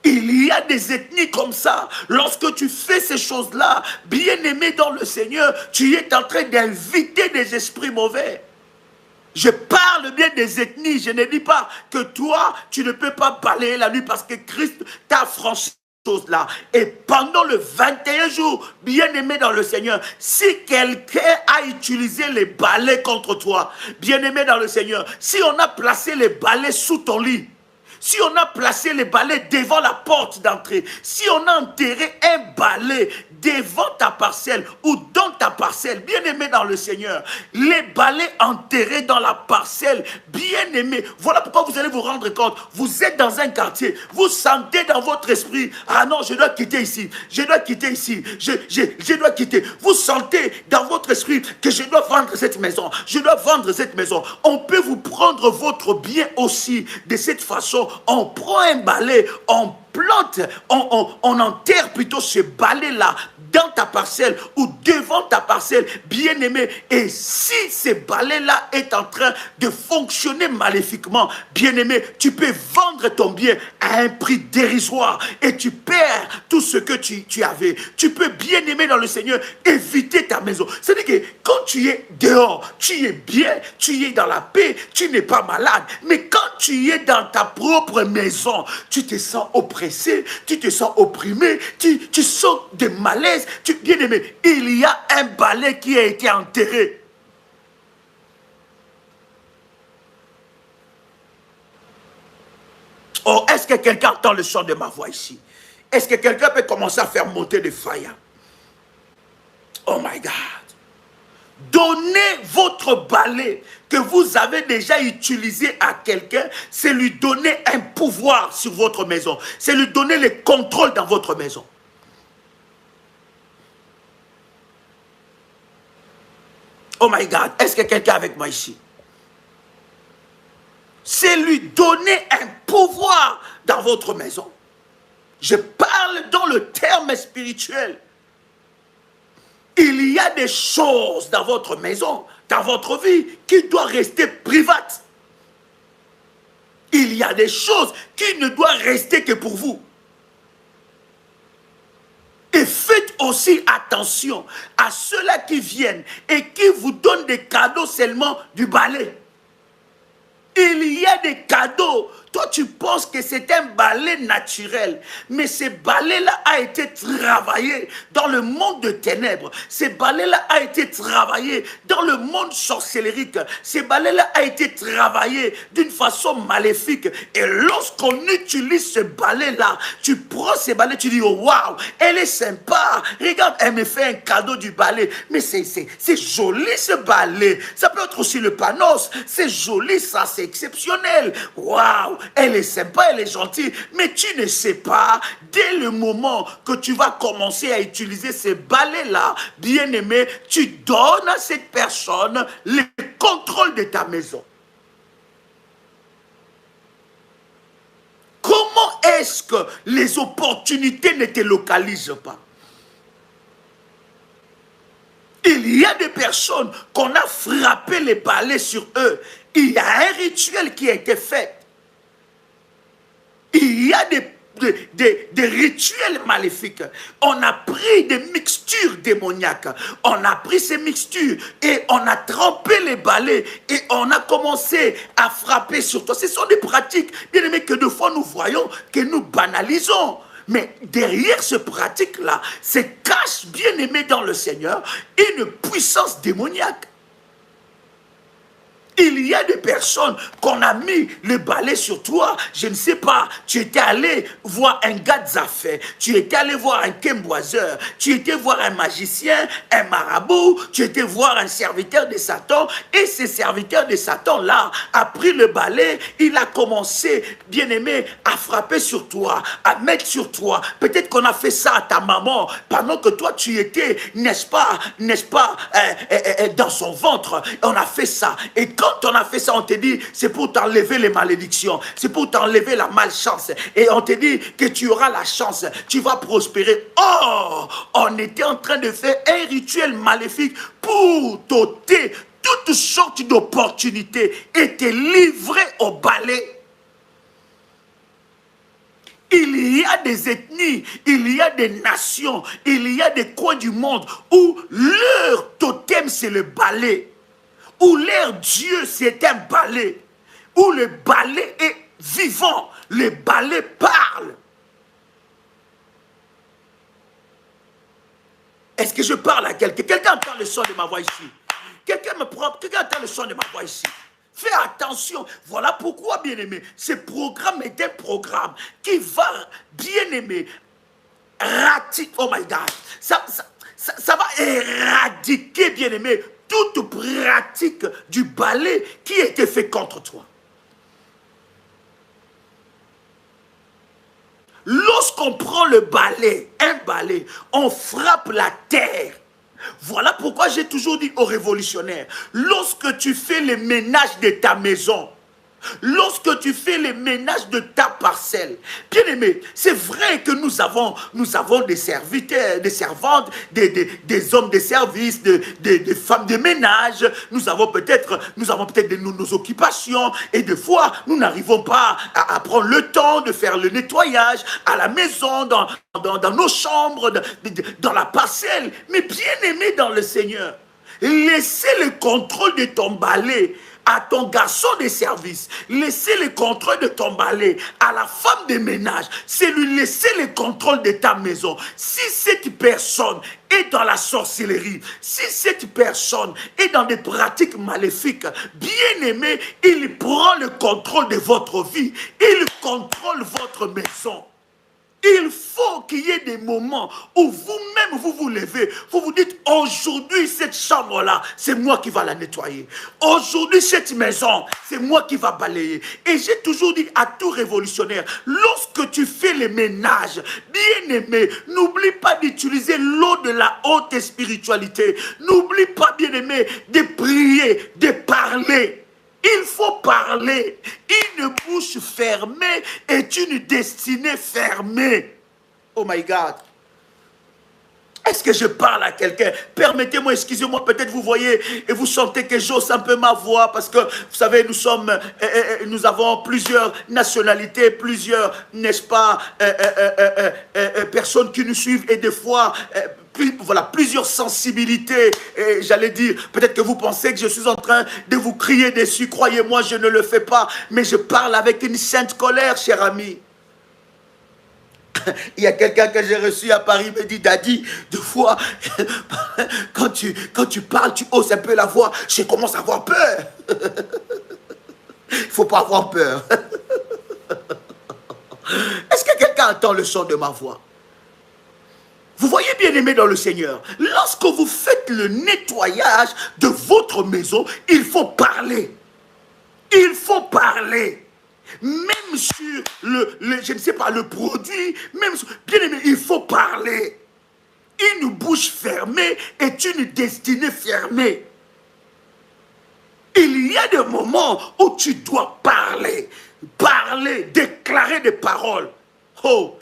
Il y a des ethnies comme ça. Lorsque tu fais ces choses-là, bien-aimé dans le Seigneur, tu es en train d'inviter des esprits mauvais. Je parle bien des ethnies. Je ne dis pas que toi, tu ne peux pas balayer la nuit parce que Christ t'a franchi ces choses-là. Et pendant le 21 jours, bien-aimé dans le Seigneur, si quelqu'un a utilisé les balais contre toi, bien-aimé dans le Seigneur, si on a placé les balais sous ton lit, si on a placé les balais devant la porte d'entrée, si on a enterré un balai devant ta parcelle ou dans ta parcelle, bien aimé dans le Seigneur, les balais enterrés dans la parcelle, bien aimé, voilà pourquoi vous allez vous rendre compte, vous êtes dans un quartier, vous sentez dans votre esprit, ah non, je dois quitter ici, je dois quitter ici, je dois quitter. Vous sentez dans votre esprit que je dois vendre cette maison, je dois vendre cette maison. On peut vous prendre votre bien aussi de cette façon. On prend un balai, on plante, on enterre plutôt ce balai-là dans ta parcelle ou devant ta parcelle, bien-aimé. Et si ce balai-là est en train de fonctionner maléfiquement, bien-aimé, tu peux vendre ton bien à un prix dérisoire et tu perds tout ce que tu avais. Tu peux, bien-aimé dans le Seigneur, éviter ta maison. C'est-à-dire que quand tu es dehors, tu es bien, tu es dans la paix, tu n'es pas malade. Mais quand tu es dans ta propre maison, tu te sens oppressé, tu te sens opprimé, tu sens des malaises. Bien-aimé, il y a un balai qui a été enterré. Oh, est-ce que quelqu'un entend le son de ma voix ici? Est-ce que quelqu'un peut commencer à faire monter des fire? Oh my God. Donnez votre balai que vous avez déjà utilisé à quelqu'un, c'est lui donner un pouvoir sur votre maison. C'est lui donner le contrôle dans votre maison. Oh my God, est-ce que quelqu'un est avec moi ici? C'est lui donner un pouvoir dans votre maison. Je parle dans le terme spirituel. Il y a des choses dans votre maison, dans votre vie, qui doivent rester privates. Il y a des choses qui ne doivent rester que pour vous. Et faites aussi attention à ceux-là qui viennent et qui vous donnent des cadeaux seulement du balai. Il y a des cadeaux. Toi, tu penses que c'est un balai naturel. Mais ce balai-là a été travaillé dans le monde de ténèbres. Ce balai-là a été travaillé dans le monde sorcellérique. Ce balai-là a été travaillé d'une façon maléfique. Et lorsqu'on utilise ce balai-là, tu prends ce balai, tu dis, oh, waouh, elle est sympa. Regarde, elle me fait un cadeau du balai. Mais c'est joli ce balai. Ça peut être aussi le panos. C'est joli, ça, c'est exceptionnel. Waouh, elle est sympa, elle est gentille. Mais tu ne sais pas, dès le moment que tu vas commencer à utiliser ces balais-là, bien-aimé, tu donnes à cette personne le contrôle de ta maison. Comment est-ce que les opportunités ne te localisent pas? Il y a des personnes qu'on a frappé les balais sur eux. Il y a un rituel qui a été fait. Il y a des rituels maléfiques. On a pris des mixtures démoniaques. On a pris ces mixtures et on a trempé les balais et on a commencé à frapper sur toi. Ce sont des pratiques, bien aimés, que de fois nous voyons, que nous banalisons. Mais derrière ce pratique-là, se cache, bien aimé dans le Seigneur, une puissance démoniaque. Il y a des personnes qu'on a mis le balai sur toi. Je ne sais pas, tu étais allé voir un gars d'affaires, tu étais allé voir un quemboiseur, tu étais voir un magicien, un marabout, tu étais voir un serviteur de Satan. Et ce serviteur de Satan-là a pris le balai, il a commencé, bien aimé, à frapper sur toi, à mettre sur toi. Peut-être qu'on a fait ça à ta maman pendant que toi tu étais, n'est-ce pas, dans son ventre. On a fait ça. Et quand on a fait ça, on te dit, c'est pour t'enlever les malédictions, c'est pour t'enlever la malchance. Et on te dit que tu auras la chance, tu vas prospérer. Oh, on était en train de faire un rituel maléfique pour t'ôter toutes sortes d'opportunités et te livrer au balai. Il y a des ethnies, il y a des nations, il y a des coins du monde où leur totem c'est le balai. Où leur Dieu c'est un balai, où le balai est vivant, le balai parle. Est-ce que je parle à quelqu'un? Quelqu'un entend le son de ma voix ici? Quelqu'un entend le son de ma voix ici? Fais attention. Voilà pourquoi, bien-aimé, ce programme est un programme qui va, bien-aimé, oh my God, ça va éradiquer, bien-aimé, toute pratique du balai qui a été fait contre toi. Lorsqu'on prend le balai, un balai, on frappe la terre. Voilà pourquoi j'ai toujours dit aux révolutionnaires, lorsque tu fais le ménage de ta maison, lorsque tu fais le ménage de ta parcelle, bien aimé, c'est vrai que nous avons des serviteurs, des servantes, des hommes de service, des femmes de ménage, nous avons peut-être nos occupations, et des fois, nous n'arrivons pas à prendre le temps de faire le nettoyage à la maison, dans nos chambres, dans la parcelle. Mais bien aimé dans le Seigneur, laissez le contrôle de ton balai à ton garçon de service, laissez le contrôle de ton balai à la femme de ménage, c'est lui laisser le contrôle de ta maison. Si cette personne est dans la sorcellerie, si cette personne est dans des pratiques maléfiques, bien aimé, il prend le contrôle de votre vie, il contrôle votre maison. Il faut qu'il y ait des moments où vous-même vous vous levez, vous vous dites aujourd'hui cette chambre-là, c'est moi qui va la nettoyer. Aujourd'hui cette maison, c'est moi qui va balayer. Et j'ai toujours dit à tout révolutionnaire, lorsque tu fais les ménages, bien aimé, n'oublie pas d'utiliser l'eau de la haute spiritualité. N'oublie pas, bien aimé, de prier, de parler. Il faut parler. Une bouche fermée est une destinée fermée. Oh my God. Est-ce que je parle à quelqu'un? Permettez-moi, excusez-moi, peut-être vous voyez et vous sentez que j'ose un peu ma voix parce que, vous savez, nous avons plusieurs nationalités, plusieurs, n'est-ce pas, personnes qui nous suivent et des fois... voilà, plusieurs sensibilités, et j'allais dire, peut-être que vous pensez que je suis en train de vous crier dessus, croyez-moi, je ne le fais pas, mais je parle avec une sainte colère, cher ami. Il y a quelqu'un que j'ai reçu à Paris, me dit, Daddy, deux fois, quand tu parles, tu hausses un peu la voix, je commence à avoir peur. Il ne faut pas avoir peur. Est-ce que quelqu'un entend le son de ma voix? Vous voyez, bien aimé dans le Seigneur, lorsque vous faites le nettoyage de votre maison, il faut parler. Il faut parler. Même sur je ne sais pas, le produit, même sur, bien aimé, il faut parler. Une bouche fermée est une destinée fermée. Il y a des moments où tu dois parler. Parler, déclarer des paroles. Oh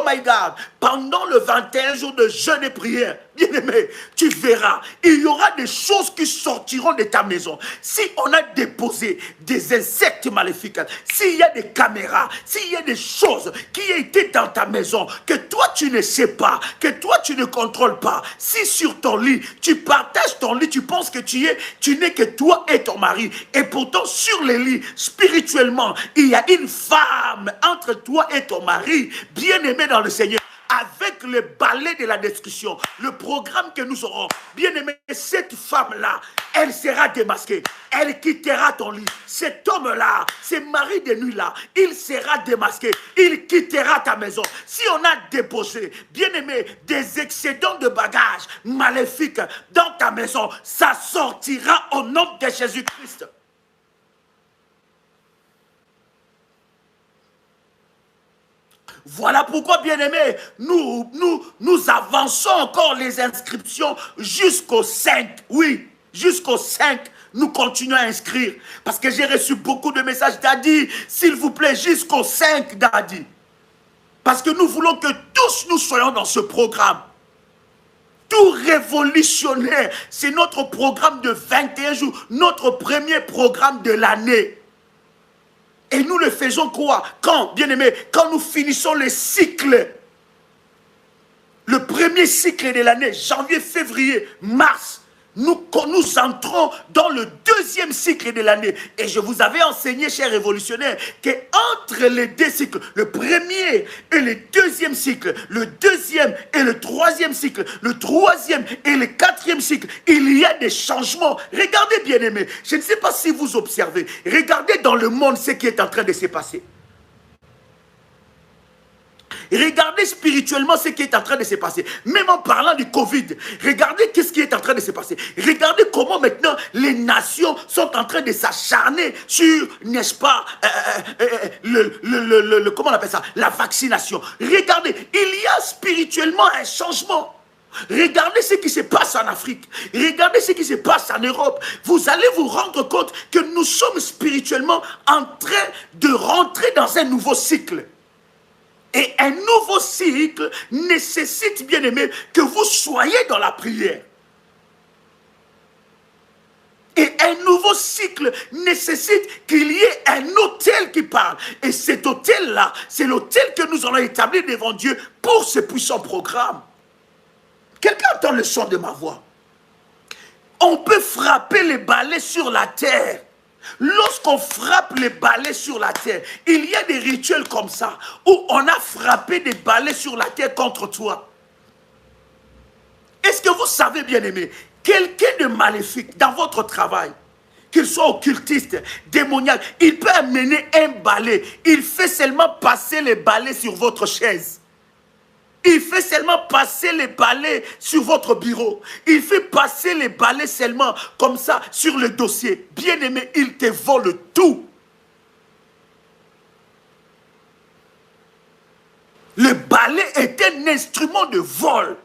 my God, pendant le 21 jours de jeûne et prière, bien aimé, tu verras, il y aura des choses qui sortiront de ta maison. Si on a déposé des insectes maléfiques, s'il y a des caméras, s'il y a des choses qui étaient dans ta maison, que toi tu ne sais pas, que toi tu ne contrôles pas, si sur ton lit, tu partages ton lit, tu penses que tu n'es que toi et ton mari, et pourtant sur le lit, spirituellement, il y a une femme entre toi et ton mari, bien-aimé dans le Seigneur, avec le balai de la destruction, le programme que nous aurons, bien-aimé, cette femme-là, elle sera démasquée, elle quittera ton lit. Cet homme-là, ce mari de nuit-là, il sera démasqué, il quittera ta maison. Si on a déposé, bien-aimé, des excédents de bagages maléfiques dans ta maison, ça sortira au nom de Jésus-Christ. Voilà pourquoi, bien-aimés, nous avançons encore les inscriptions jusqu'au 5. Oui, jusqu'au 5, nous continuons à inscrire. Parce que j'ai reçu beaucoup de messages, Daddy, s'il vous plaît, jusqu'au 5, Daddy. Parce que nous voulons que tous nous soyons dans ce programme. Tout révolutionnaire, c'est notre programme de 21 jours, notre premier programme de l'année. Et nous le faisons quoi? Quand, bien aimé, quand nous finissons le cycle, le premier cycle de l'année, janvier, février, mars, nous entrons dans le deuxième cycle de l'année. Et je vous avais enseigné, chers révolutionnaires, qu'entre les deux cycles, le premier et le deuxième cycle, le deuxième et le troisième cycle, le troisième et le quatrième cycle, il y a des changements. Regardez, bien aimés, je ne sais pas si vous observez, regardez dans le monde ce qui est en train de se passer. Regardez spirituellement ce qui est en train de se passer. Même en parlant du Covid, regardez qu'est-ce qui est en train de se passer. Regardez comment maintenant les nations sont en train de s'acharner sur, n'est-ce pas, comment on appelle ça, la vaccination. Regardez, il y a spirituellement un changement. Regardez ce qui se passe en Afrique. Regardez ce qui se passe en Europe. Vous allez vous rendre compte que nous sommes spirituellement en train de rentrer dans un nouveau cycle. Et un nouveau cycle nécessite, bien aimé, que vous soyez dans la prière. Et un nouveau cycle nécessite qu'il y ait un autel qui parle. Et cet autel-là, c'est l'autel que nous allons établir devant Dieu pour ce puissant programme. Quelqu'un entend le son de ma voix? On peut frapper les balais sur la terre. Lorsqu'on frappe les balais sur la terre, il y a des rituels comme ça, où on a frappé des balais sur la terre contre toi. vous savez, bien aimé, quelqu'un de maléfique dans votre travail, qu'il soit occultiste, démoniaque, il peut amener un balai. Il fait seulement passer les balais sur votre chaise. Il fait seulement passer les balais sur votre bureau. Il fait passer les balais seulement comme ça sur le dossier. Bien aimé, il te vole tout. Le balai est un instrument de vol.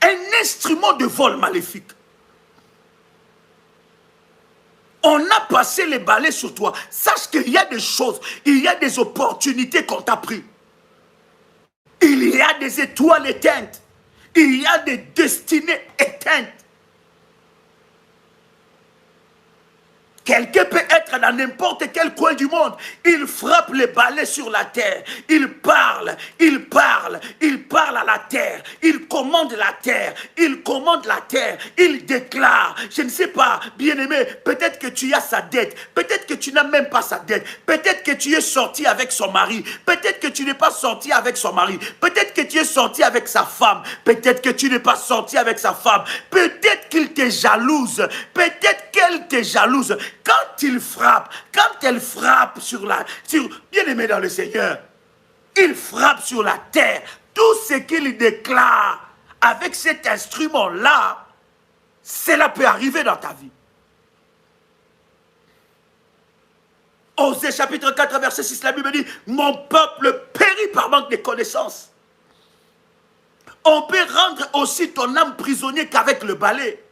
Un instrument de vol maléfique. On a passé les balais sur toi. Sache qu'il y a des choses, il y a des opportunités qu'on t'a prises. Il y a des étoiles éteintes. Il y a des destinées éteintes. Quelqu'un peut être dans n'importe quel coin du monde. Il frappe les balais sur la terre. Il parle à la terre. Il commande la terre. Il commande la terre. Il déclare. Je ne sais pas, bien-aimé, peut-être que tu as sa dette. Peut-être que tu n'as même pas sa dette. Peut-être que tu es sorti avec son mari. Peut-être que tu n'es pas sorti avec son mari. Peut-être que tu es sorti avec sa femme. Peut-être que tu n'es pas sorti avec sa femme. Peut-être qu'il te jalouse. Peut-être qu'elle te jalouse. Quand il frappe, quand elle frappe bien aimé dans le Seigneur, il frappe sur la terre. Tout ce qu'il déclare avec cet instrument-là, cela peut arriver dans ta vie. Osée chapitre 4, verset 6, la Bible dit, mon peuple périt par manque de connaissances. On peut rendre aussi ton âme prisonnier qu'avec le balai.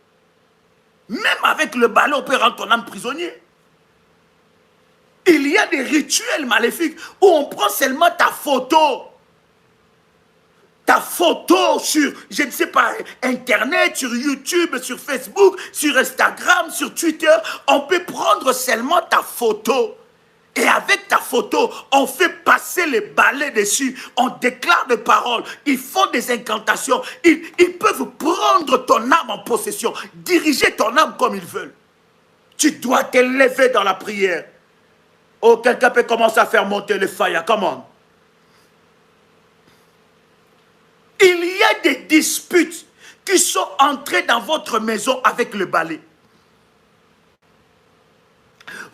Même avec le balai, on peut rendre ton âme prisonnier. Il y a des rituels maléfiques où on prend seulement ta photo. Ta photo sur, je ne sais pas, Internet, sur YouTube, sur Facebook, sur Instagram, sur Twitter. On peut prendre seulement ta photo. Et avec ta photo, on fait passer les balais dessus. On déclare des paroles. Ils font des incantations. Ils peuvent prendre ton âme en possession. Diriger ton âme comme ils veulent. Tu dois te lever dans la prière. Oh, quelqu'un peut commencer à faire monter le fire. Come on. Il y a des disputes qui sont entrées dans votre maison avec le balai.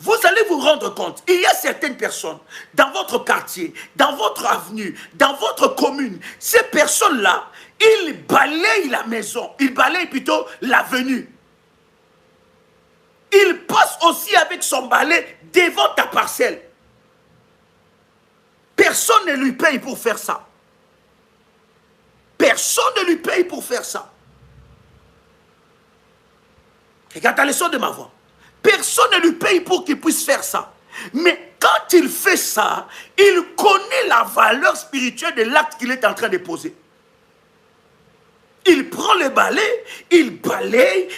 Vous allez vous rendre compte, il y a certaines personnes dans votre quartier, dans votre avenue, dans votre commune. Ces personnes-là, ils balayent la maison, ils balayent plutôt l'avenue. Il passe aussi avec son balai devant ta parcelle. Personne ne lui paye pour faire ça. Personne ne lui paye pour faire ça. Regarde la leçon de ma voix. Personne ne lui paye pour qu'il puisse faire ça. Mais quand il fait ça, il connaît la valeur spirituelle de l'acte qu'il est en train de poser. Il prend le balai, il balaye.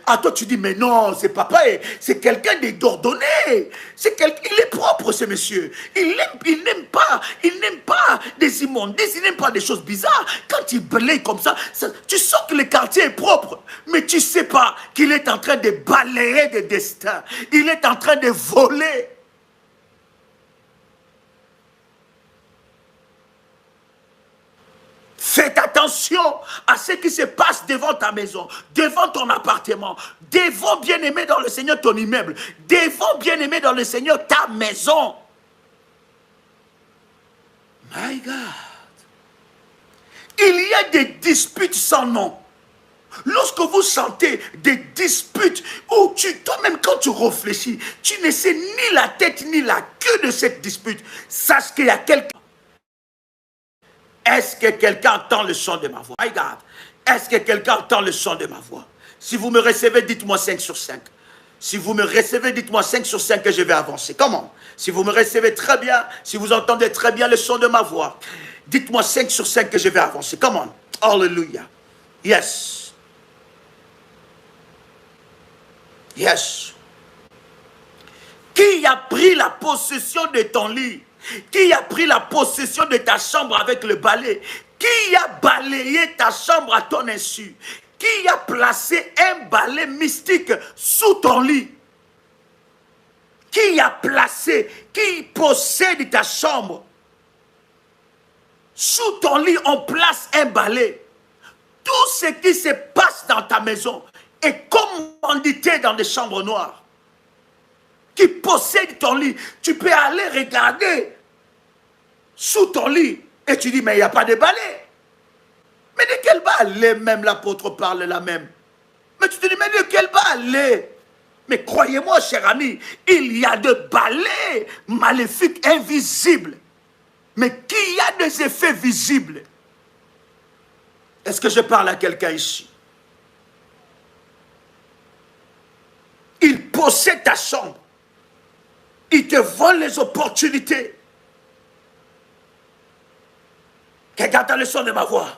À toi, tu dis, mais non, c'est papa, c'est quelqu'un d'ordonné. Il est propre, ce monsieur. Il n'aime pas des immondices, il n'aime pas des choses bizarres. Quand il balaye comme ça, tu sens que le quartier est propre. Mais tu ne sais pas qu'il est en train de balayer des destins. Il est en train de voler. Faites attention à ce qui se passe devant ta maison, devant ton appartement, devant, bien-aimé dans le Seigneur, ton immeuble, devant, bien-aimé dans le Seigneur, ta maison. My God. Il y a des disputes sans nom. Lorsque vous sentez des disputes où toi-même quand tu réfléchis, tu ne sais ni la tête ni la queue de cette dispute, sache qu'il y a quelqu'un. Est-ce que quelqu'un entend le son de ma voix? Regarde. Est-ce que quelqu'un entend le son de ma voix? Si vous me recevez, dites-moi 5 sur 5. Si vous me recevez, dites-moi 5 sur 5 que je vais avancer. Comment? Si vous me recevez très bien, si vous entendez très bien le son de ma voix, dites-moi 5 sur 5 que je vais avancer. Comment? Hallelujah. Yes. Yes. Qui a pris la possession de ton lit? Qui a pris la possession de ta chambre avec le balai? Qui a balayé ta chambre à ton insu? Qui a placé un balai mystique sous ton lit? Qui a placé, qui possède ta chambre? Sous ton lit, on place un balai. Tout ce qui se passe dans ta maison est commandité dans des chambres noires qui possèdent ton lit. Tu peux aller regarder sous ton lit et tu dis, mais il n'y a pas de balai. Mais de quel balai même l'apôtre parle là même? Mais tu te dis, mais de quel balai? Mais croyez-moi, cher ami, il y a de balais maléfiques invisibles, mais qui a des effets visibles. Est-ce que je parle à quelqu'un ici? Il possède ta chambre. Il te vole les opportunités. Quelqu'un entend le son de ma voix.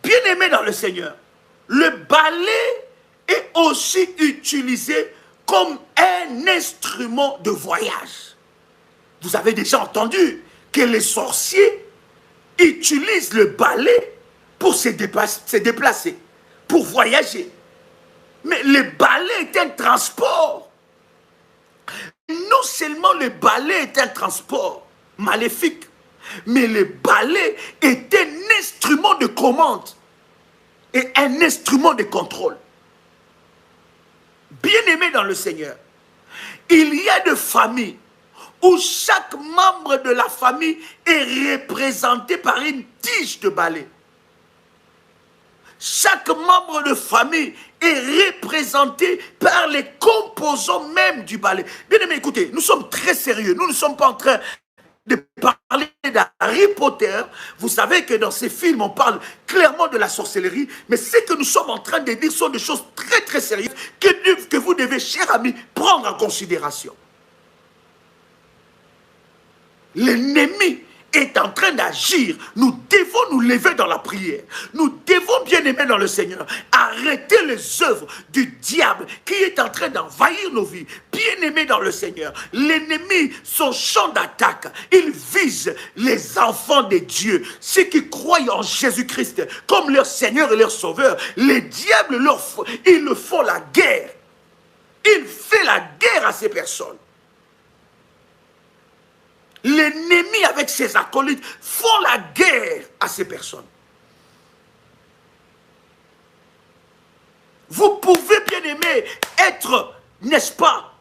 Bien-aimé dans le Seigneur, le balai est aussi utilisé comme un instrument de voyage. Vous avez déjà entendu que les sorciers utilisent le balai pour se déplacer, pour voyager. Mais le balai est un transport. Non seulement le balai est un transport maléfique, mais le balai est un instrument de commande et un instrument de contrôle. Bien-aimé dans le Seigneur, il y a des familles où chaque membre de la famille est représenté par une tige de balai. Chaque membre de famille est représenté par les composants même du balai. Bien-aimé, écoutez, nous sommes très sérieux. Nous ne sommes pas en train de parler d'Harry Potter. Vous savez que dans ces films, on parle clairement de la sorcellerie, mais ce que nous sommes en train de dire sont des choses très très sérieuses que vous devez, chers amis, prendre en considération. L'ennemi est en train d'agir. Nous devons nous lever dans la prière. Nous devons, bien aimer dans le Seigneur, arrêter les œuvres du diable qui est en train d'envahir nos vies. Bien aimé dans le Seigneur, l'ennemi, son champ d'attaque, il vise les enfants de Dieu, ceux qui croient en Jésus-Christ comme leur Seigneur et leur Sauveur. Les diables, ils le font la guerre. Il fait la guerre à ces personnes. L'ennemi avec ses acolytes font la guerre à ces personnes. Vous pouvez, bien aimé, être, n'est-ce pas,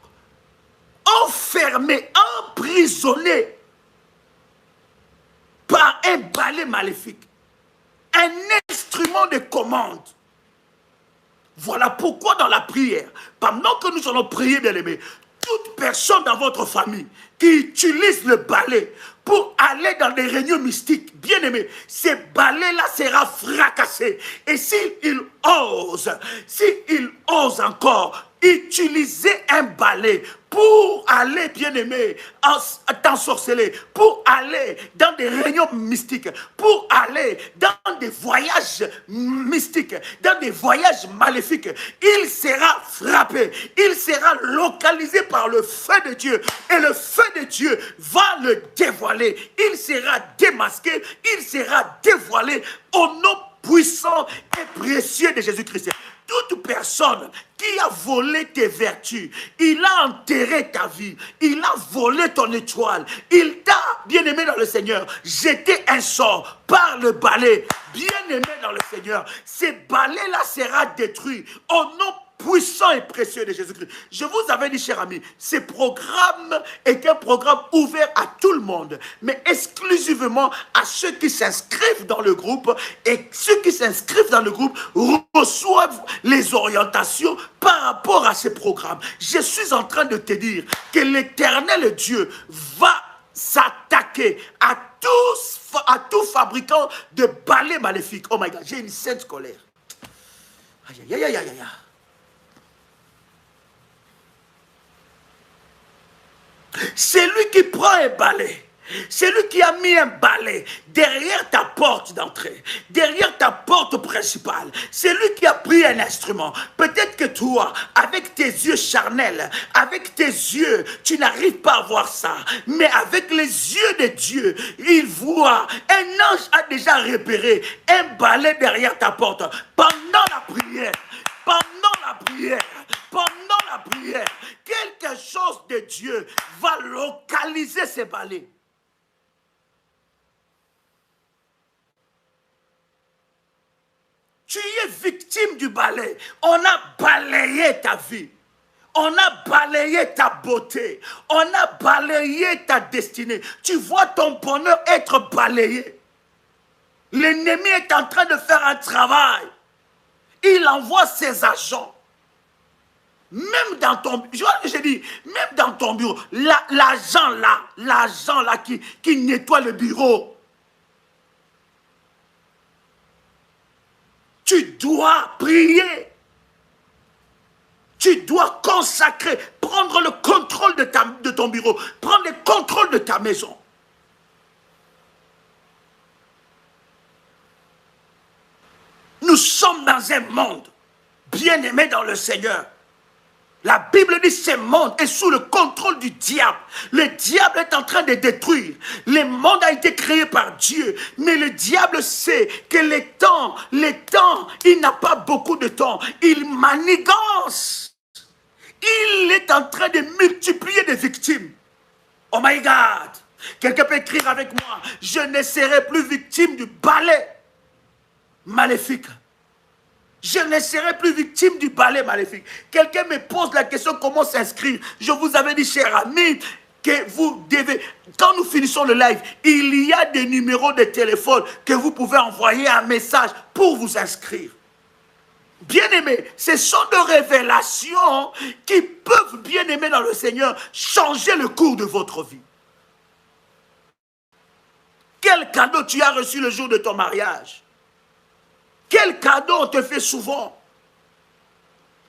enfermé, emprisonné par un balai maléfique, un instrument de commande. Voilà pourquoi dans la prière, pendant que nous allons prier, bien aimé, toute personne dans votre famille qui utilise le balai pour aller dans des réunions mystiques, bien aimé, ce balai-là sera fracassé. Et s'il ose encore utiliser un balai pour aller, bien aimé, t'ensorceler, pour aller dans des réunions mystiques, pour aller dans des voyages mystiques, dans des voyages maléfiques, il sera frappé, il sera localisé par le feu de Dieu, et le feu de Dieu va le dévoiler, il sera démasqué, il sera dévoilé au nom puissant et précieux de Jésus-Christ. Toute personne qui a volé tes vertus, il a enterré ta vie, il a volé ton étoile, il t'a, bien aimé dans le Seigneur, jeté un sort par le balai, bien aimé dans le Seigneur. Ce balai-là sera détruit au nom puissant et précieux de Jésus-Christ. Je vous avais dit, cher ami, ce programme est un programme ouvert à tout le monde, mais exclusivement à ceux qui s'inscrivent dans le groupe, et ceux qui s'inscrivent dans le groupe reçoivent les orientations par rapport à ce programme. Je suis en train de te dire que l'Éternel Dieu va s'attaquer à tout fabricant de balais maléfiques. Oh my God, j'ai une sainte colère. Aïe, aïe, aïe, aïe, aïe. C'est lui qui prend un balai. C'est lui qui a mis un balai derrière ta porte d'entrée, derrière ta porte principale. C'est lui qui a pris un instrument. Peut-être que toi, avec tes yeux charnels, avec tes yeux, tu n'arrives pas à voir ça. Mais avec les yeux de Dieu, il voit. Un ange a déjà repéré un balai derrière ta porte. Pendant la prière, quelque chose de Dieu va localiser ces balais. victime du balai. On a balayé ta vie. On a balayé ta beauté. On a balayé ta destinée. Tu vois ton bonheur être balayé. L'ennemi est en train de faire un travail. Il envoie ses agents. Même dans ton bureau, j'ai dit, même dans ton bureau, l'agent là qui nettoie le bureau. Tu dois prier. Tu dois consacrer, prendre le contrôle de ton bureau, prendre le contrôle de ta maison. Nous sommes dans un monde bien-aimé dans le Seigneur. La Bible dit que ce monde est sous le contrôle du diable. Le diable est en train de détruire. Le monde a été créé par Dieu. Mais le diable sait que les temps, il n'a pas beaucoup de temps. Il manigance. Il est en train de multiplier des victimes. Oh my God! Quelqu'un peut écrire avec moi. Je ne serai plus victime du balai maléfique. Je ne serai plus victime du balai maléfique. Quelqu'un me pose la question comment s'inscrire. Je vous avais dit, cher ami, que vous devez, quand nous finissons le live, il y a des numéros de téléphone que vous pouvez envoyer un message pour vous inscrire. Bien-aimés, ce sont des révélations qui peuvent, bien-aimés dans le Seigneur, changer le cours de votre vie. Quel cadeau tu as reçu le jour de ton mariage? Quel cadeau on te fait souvent?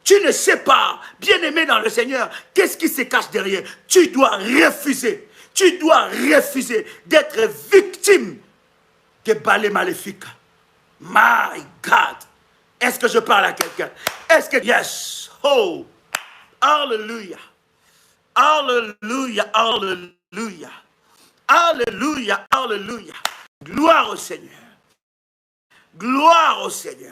Tu ne sais pas, bien-aimé dans le Seigneur, qu'est-ce qui se cache derrière? Tu dois refuser d'être victime des balais maléfiques. My God! Est-ce que je parle à quelqu'un? Est-ce que... Yes! Oh! Alléluia! Alléluia! Alléluia! Alléluia! Alléluia! Gloire au Seigneur! Gloire au Seigneur!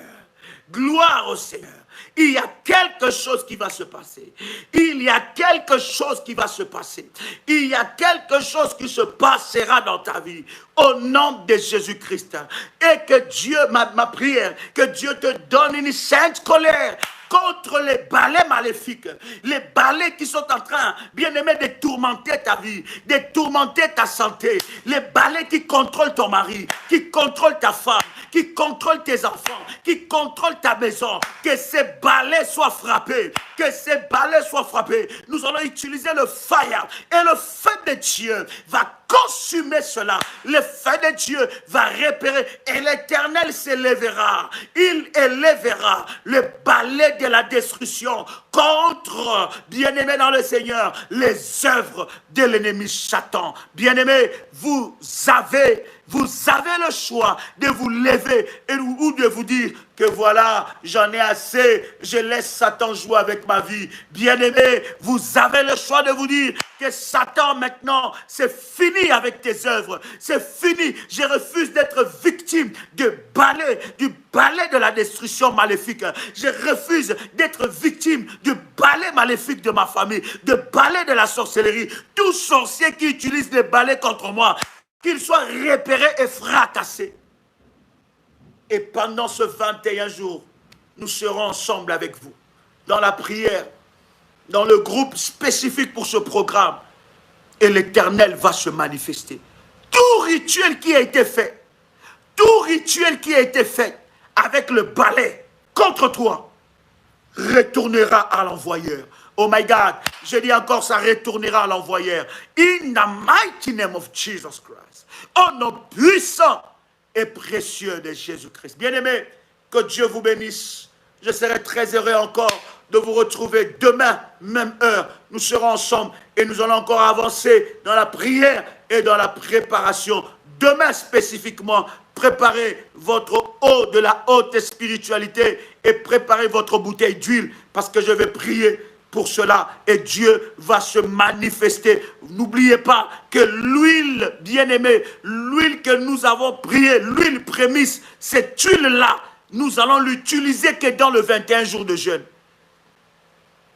Gloire au Seigneur! Il y a quelque chose qui va se passer. Il y a quelque chose qui va se passer. Il y a quelque chose qui se passera dans ta vie. Au nom de Jésus-Christ. Et que Dieu, ma prière, que Dieu te donne une sainte colère contre les balais maléfiques, les balais qui sont en train, bien-aimé, de tourmenter ta vie, de tourmenter ta santé, les balais qui contrôlent ton mari, qui contrôlent ta femme, qui contrôlent tes enfants, qui contrôlent ta maison, que ces balais soient frappés, que ces balais soient frappés. Nous allons utiliser le fire et le feu de Dieu va consumer cela. Le feu de Dieu va repérer et l'Éternel s'élèvera. Il élèvera le balai de la destruction contre, bien-aimés dans le Seigneur, les œuvres de l'ennemi Satan. Bien-aimés, vous avez le choix de vous lever ou de vous dire que voilà, j'en ai assez, je laisse Satan jouer avec ma vie. Bien-aimés, vous avez le choix de vous dire que Satan maintenant, c'est fini avec tes œuvres, c'est fini. Je refuse d'être victime du balai de la destruction maléfique. Je refuse d'être victime du balai maléfique de ma famille, du balai de la sorcellerie. Tout sorcier qui utilise des balais contre moi, qu'il soit repéré et fracassé. Et pendant ce 21 jours, nous serons ensemble avec vous, dans la prière, dans le groupe spécifique pour ce programme. Et l'Éternel va se manifester. Tout rituel qui a été fait, avec le balai contre toi, retournera à l'envoyeur. Oh my God, je dis encore, ça retournera à l'envoyeur. In the mighty name of Jesus Christ. Au nom puissant et précieux de Jésus-Christ. Bien-aimés, que Dieu vous bénisse. Je serai très heureux encore de vous retrouver demain, même heure. Nous serons ensemble et nous allons encore avancer dans la prière et dans la préparation. Demain spécifiquement, préparez votre eau de la haute spiritualité et préparez votre bouteille d'huile parce que je vais prier pour cela et Dieu va se manifester. N'oubliez pas que l'huile, bien-aimée, l'huile que nous avons priée, l'huile prémisse, cette huile-là, nous allons l'utiliser que dans le 21 jours de jeûne.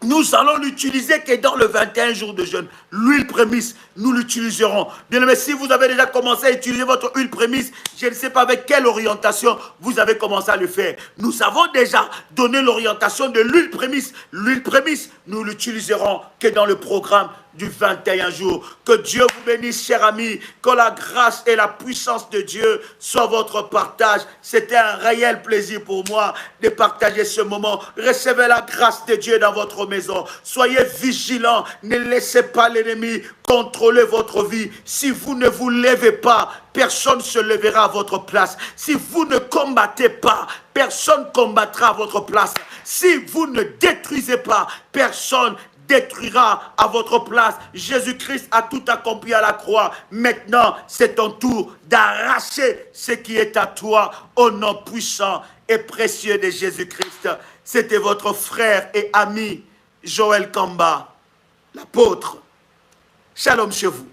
Nous allons l'utiliser que dans le 21 jours de jeûne. L'huile prémisse, nous l'utiliserons. Bien aimé, si vous avez déjà commencé à utiliser votre huile prémisse, je ne sais pas avec quelle orientation vous avez commencé à le faire. Nous avons déjà donné l'orientation de l'huile prémisse. L'huile prémisse, nous l'utiliserons que dans le programme du 21 jours. Que Dieu vous bénisse, chers amis. Que la grâce et la puissance de Dieu soient votre partage. C'était un réel plaisir pour moi de partager ce moment. Recevez la grâce de Dieu dans votre maison. Soyez vigilants. Ne laissez pas l'ennemi contrôler votre vie. Si vous ne vous levez pas, personne ne se lèvera à votre place. Si vous ne combattez pas, personne ne combattra à votre place. Si vous ne détruisez pas, personne détruira à votre place. Jésus-Christ a tout accompli à la croix. Maintenant, c'est ton tour d'arracher ce qui est à toi au nom puissant et précieux de Jésus-Christ. C'était votre frère et ami Joël Kamba, l'apôtre. Shalom chez vous.